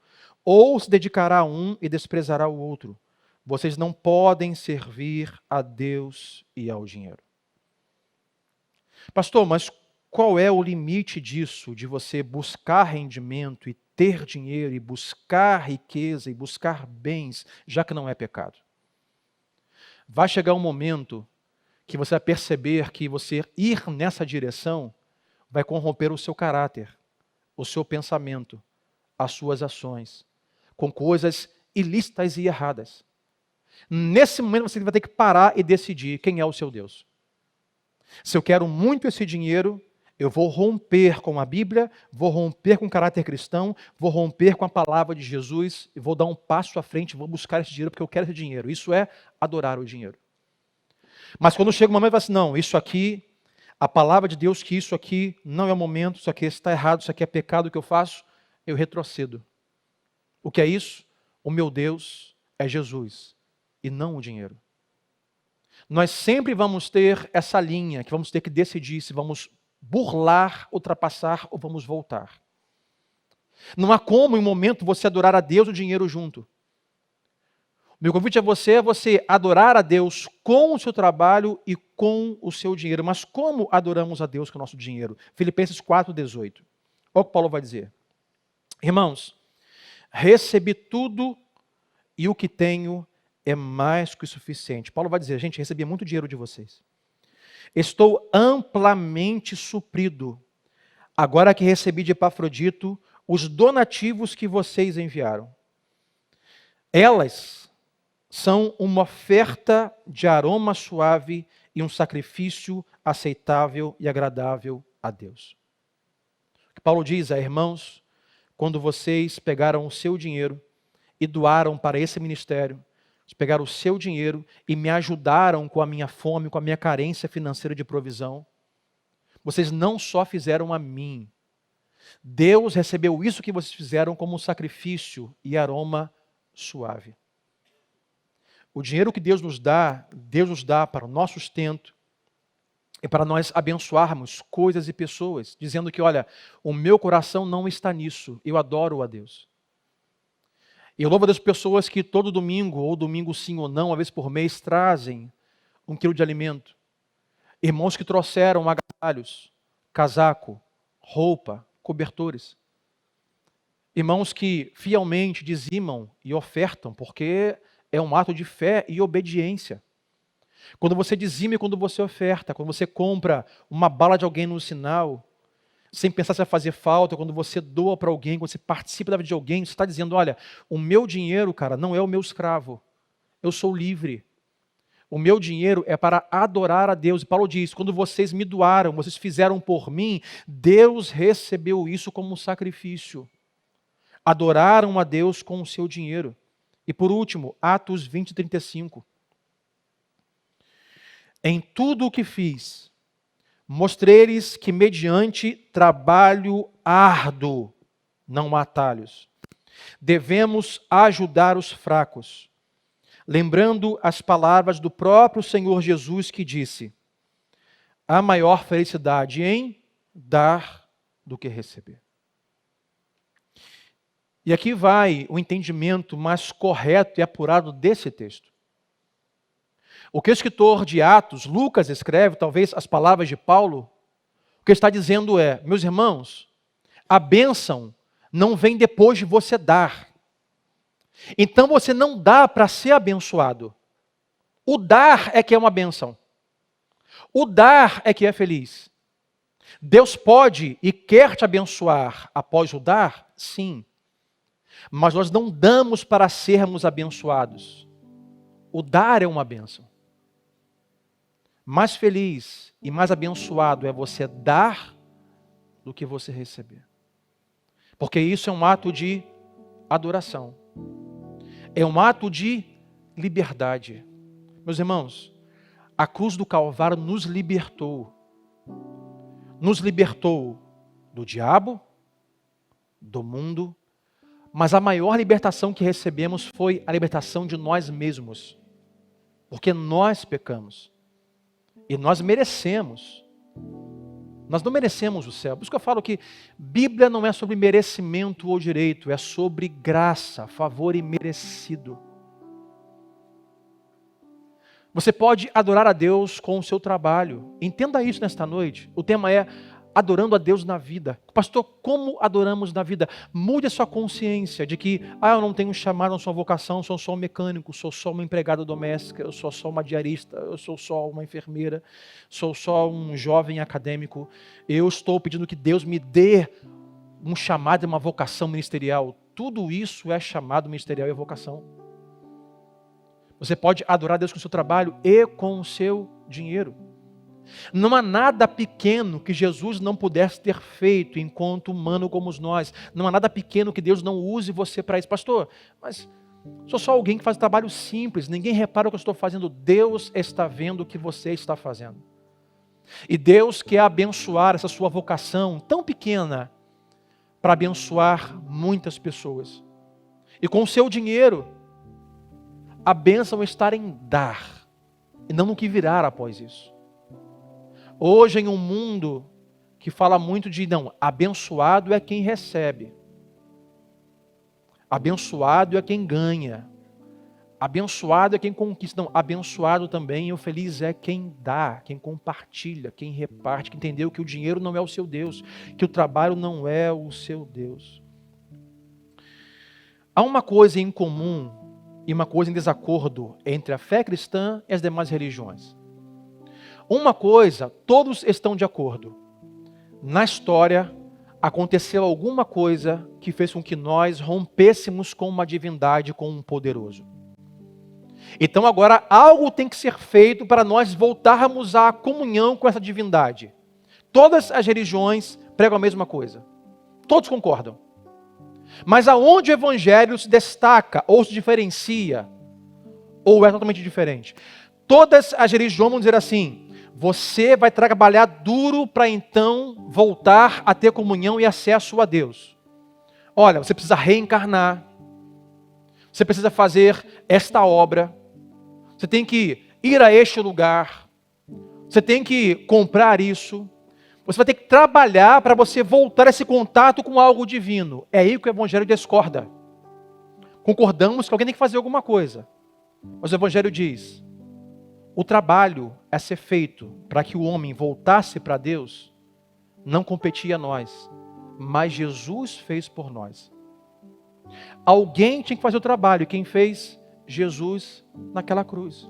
ou se dedicará a um e desprezará o outro. Vocês não podem servir a Deus e ao dinheiro. Pastor, mas qual é o limite disso, de você buscar rendimento e ter dinheiro, e buscar riqueza, e buscar bens, já que não é pecado? Vai chegar um momento que você vai perceber que você ir nessa direção vai corromper o seu caráter, o seu pensamento, as suas ações, com coisas ilícitas e erradas. Nesse momento você vai ter que parar e decidir quem é o seu Deus. Se eu quero muito esse dinheiro, eu vou romper com a Bíblia, vou romper com o caráter cristão, vou romper com a palavra de Jesus e vou dar um passo à frente, vou buscar esse dinheiro porque eu quero esse dinheiro. Isso é adorar o dinheiro. Mas quando chega o momento, vai assim, não, isso aqui, a palavra de Deus, que isso aqui não é o momento, isso aqui está errado, isso aqui é pecado que eu faço, eu retrocedo. O que é isso? O meu Deus é Jesus e não o dinheiro. Nós sempre vamos ter essa linha que vamos ter que decidir se vamos burlar, ultrapassar ou vamos voltar. Não há como em um momento você adorar a Deus e o dinheiro junto. Meu convite a você é você adorar a Deus com o seu trabalho e com o seu dinheiro. Mas como adoramos a Deus com o nosso dinheiro? Filipenses 4,18. Olha o que Paulo vai dizer. Irmãos, recebi tudo e o que tenho é mais que o suficiente. Paulo vai dizer, gente, recebi muito dinheiro de vocês. Estou amplamente suprido, agora que recebi de Epafrodito os donativos que vocês enviaram. Elas são uma oferta de aroma suave e um sacrifício aceitável e agradável a Deus. O que Paulo diz é, irmãos, quando vocês pegaram o seu dinheiro e doaram para esse ministério, pegaram o seu dinheiro e me ajudaram com a minha fome, com a minha carência financeira de provisão, vocês não só fizeram a mim, Deus recebeu isso que vocês fizeram como um sacrifício e aroma suave. O dinheiro que Deus nos dá para o nosso sustento e para nós abençoarmos coisas e pessoas, dizendo que, olha, o meu coração não está nisso, eu adoro a Deus. Eu louvo a Deus pessoas que todo domingo, ou domingo sim ou não, uma vez por mês, trazem 1 quilo de alimento. Irmãos que trouxeram agasalhos, casaco, roupa, cobertores. Irmãos que fielmente dizimam e ofertam, porque é um ato de fé e obediência. Quando você dizima e quando você oferta, quando você compra uma bala de alguém no sinal, sem pensar se vai fazer falta, quando você doa para alguém, quando você participa da vida de alguém, você está dizendo, olha, o meu dinheiro, cara, não é o meu escravo. Eu sou livre. O meu dinheiro é para adorar a Deus. E Paulo diz, quando vocês me doaram, vocês fizeram por mim, Deus recebeu isso como um sacrifício. Adoraram a Deus com o seu dinheiro. E por último, Atos 20, 35. Em tudo o que fiz, mostrei-lhes que mediante trabalho árduo, não há atalhos, devemos ajudar os fracos, lembrando as palavras do próprio Senhor Jesus que disse, há maior felicidade em dar do que receber. E aqui vai o entendimento mais correto e apurado desse texto. O que o escritor de Atos, Lucas, escreve, talvez as palavras de Paulo, o que ele está dizendo é, meus irmãos, a bênção não vem depois de você dar. Então você não dá para ser abençoado. O dar é que é uma bênção. O dar é que é feliz. Deus pode e quer te abençoar após o dar? Sim. Mas nós não damos para sermos abençoados. O dar é uma bênção. Mais feliz e mais abençoado é você dar do que você receber. Porque isso é um ato de adoração. É um ato de liberdade. Meus irmãos, a cruz do Calvário nos libertou. Nos libertou do diabo, do mundo, mas a maior libertação que recebemos foi a libertação de nós mesmos. Porque nós pecamos. E nós merecemos. Nós não merecemos o céu. Por isso que eu falo que Bíblia não é sobre merecimento ou direito, é sobre graça, favor imerecido. Você pode adorar a Deus com o seu trabalho. Entenda isso nesta noite. O tema é adorando a Deus na vida. Pastor, como adoramos na vida? Mude a sua consciência de que, eu não tenho chamado, não sou vocação, sou só um mecânico, sou só uma empregada doméstica, eu sou só uma diarista, eu sou só uma enfermeira, sou só um jovem acadêmico. Eu estou pedindo que Deus me dê um chamado e uma vocação ministerial. Tudo isso é chamado ministerial e vocação. Você pode adorar a Deus com o seu trabalho e com o seu dinheiro. Não há nada pequeno que Jesus não pudesse ter feito enquanto humano como nós. Não há nada pequeno que Deus não use você para isso. Pastor, mas sou só alguém que faz trabalho simples. Ninguém repara o que eu estou fazendo. Deus está vendo o que você está fazendo. E Deus quer abençoar essa sua vocação tão pequena para abençoar muitas pessoas. E com o seu dinheiro, a bênção está em dar e não no que virá após isso. Hoje, em um mundo que fala muito de, abençoado é quem recebe. Abençoado é quem ganha. Abençoado é quem conquista. Não, abençoado também e o feliz é quem dá, quem compartilha, quem reparte, que entendeu que o dinheiro não é o seu Deus, que o trabalho não é o seu Deus. Há uma coisa em comum e uma coisa em desacordo entre a fé cristã e as demais religiões. Uma coisa, todos estão de acordo. Na história, aconteceu alguma coisa que fez com que nós rompêssemos com uma divindade, com um poderoso. Então agora algo tem que ser feito para nós voltarmos à comunhão com essa divindade. Todas as religiões pregam a mesma coisa. Todos concordam. Mas aonde o evangelho se destaca, ou se diferencia, ou é totalmente diferente? Todas as religiões vão dizer assim: você vai trabalhar duro para então voltar a ter comunhão e acesso a Deus. Olha, você precisa reencarnar. Você precisa fazer esta obra. Você tem que ir a este lugar. Você tem que comprar isso. Você vai ter que trabalhar para você voltar a esse contato com algo divino. É aí que o evangelho discorda. Concordamos que alguém tem que fazer alguma coisa. Mas o evangelho diz: o trabalho a ser feito para que o homem voltasse para Deus não competia a nós, mas Jesus fez por nós. Alguém tinha que fazer o trabalho, e quem fez? Jesus naquela cruz.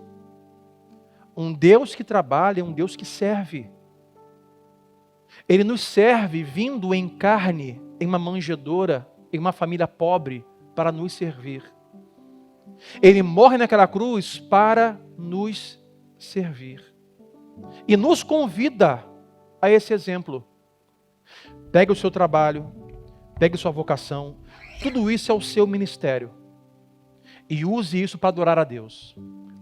Um Deus que trabalha é um Deus que serve. Ele nos serve vindo em carne, em uma manjedoura, em uma família pobre, para nos servir. Ele morre naquela cruz para nos servir. E nos convida a esse exemplo. Pegue o seu trabalho, pegue sua vocação, tudo isso é o seu ministério. E use isso para adorar a Deus,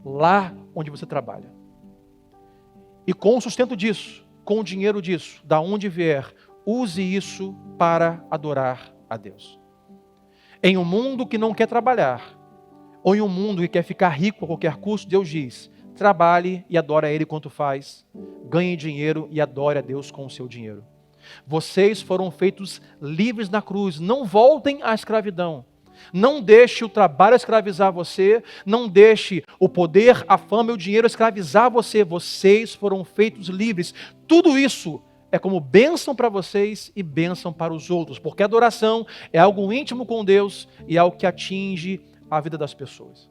lá onde você trabalha. E com o sustento disso, com o dinheiro disso, da onde vier, use isso para adorar a Deus. Em um mundo que não quer trabalhar, ou em um mundo que quer ficar rico a qualquer custo, Deus diz: trabalhe e adore a Ele quanto faz, ganhe dinheiro e adore a Deus com o seu dinheiro. Vocês foram feitos livres na cruz, não voltem à escravidão. Não deixe o trabalho escravizar você, não deixe o poder, a fama e o dinheiro escravizar você. Vocês foram feitos livres. Tudo isso é como bênção para vocês e bênção para os outros, porque a adoração é algo íntimo com Deus e é algo que atinge a vida das pessoas.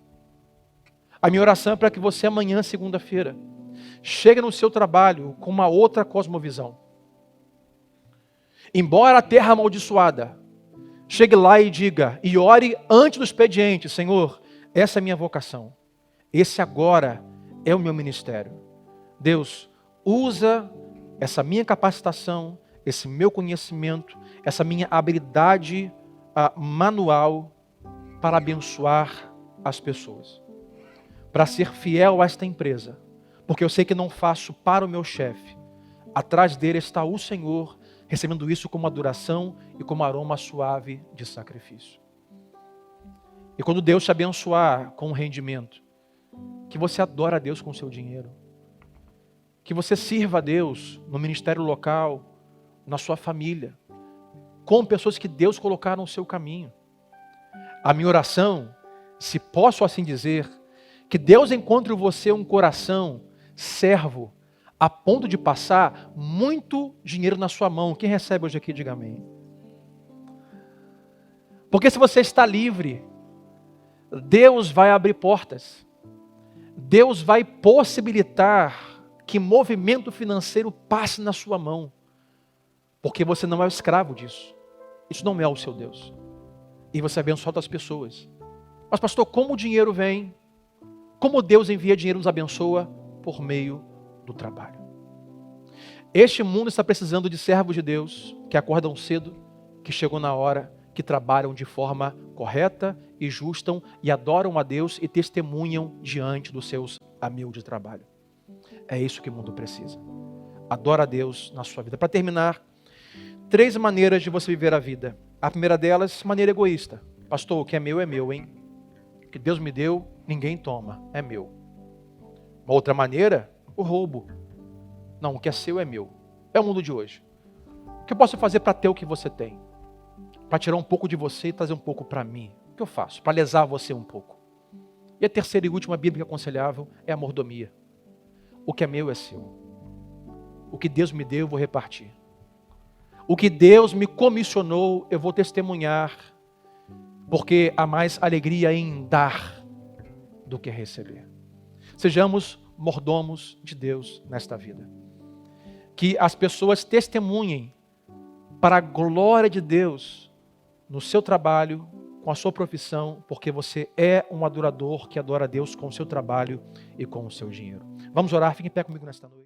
A minha oração é para que você amanhã, segunda-feira, chegue no seu trabalho com uma outra cosmovisão. Embora a terra amaldiçoada, chegue lá e diga, e ore antes do expediente, Senhor, essa é a minha vocação. Esse agora é o meu ministério. Deus, usa essa minha capacitação, esse meu conhecimento, essa minha habilidade manual para abençoar as pessoas. Para ser fiel a esta empresa. Porque eu sei que não faço para o meu chefe. Atrás dele está o Senhor, recebendo isso como adoração e como aroma suave de sacrifício. E quando Deus te abençoar com um rendimento, que você adora a Deus com o seu dinheiro. Que você sirva a Deus no ministério local, na sua família, com pessoas que Deus colocar no seu caminho. A minha oração, se posso assim dizer, que Deus encontre em você um coração servo, a ponto de passar muito dinheiro na sua mão. Quem recebe hoje aqui, diga amém. Porque se você está livre, Deus vai abrir portas. Deus vai possibilitar que movimento financeiro passe na sua mão. Porque você não é o escravo disso. Isso não é o seu Deus. E você abençoa outras pessoas. Mas pastor, como o dinheiro vem? Como Deus envia dinheiro e nos abençoa? Por meio do trabalho. Este mundo está precisando de servos de Deus que acordam cedo, que chegam na hora, que trabalham de forma correta e justa e adoram a Deus e testemunham diante dos seus amigos de trabalho. É isso que o mundo precisa. Adora a Deus na sua vida. Para terminar, 3 maneiras de você viver a vida. A primeira delas, maneira egoísta. Pastor, o que é meu, hein? O que Deus me deu, ninguém toma, é meu. Uma outra maneira, o roubo. Não, o que é seu é meu. É o mundo de hoje. O que eu posso fazer para ter o que você tem? Para tirar um pouco de você e trazer um pouco para mim. O que eu faço? Para lesar você um pouco. E a terceira e última bíblica aconselhável é a mordomia. O que é meu é seu. O que Deus me deu, eu vou repartir. O que Deus me comissionou, eu vou testemunhar. Porque há mais alegria em dar do que receber. Sejamos mordomos de Deus nesta vida. Que as pessoas testemunhem para a glória de Deus no seu trabalho, com a sua profissão, porque você é um adorador que adora a Deus com o seu trabalho e com o seu dinheiro. Vamos orar, fique em pé comigo nesta noite.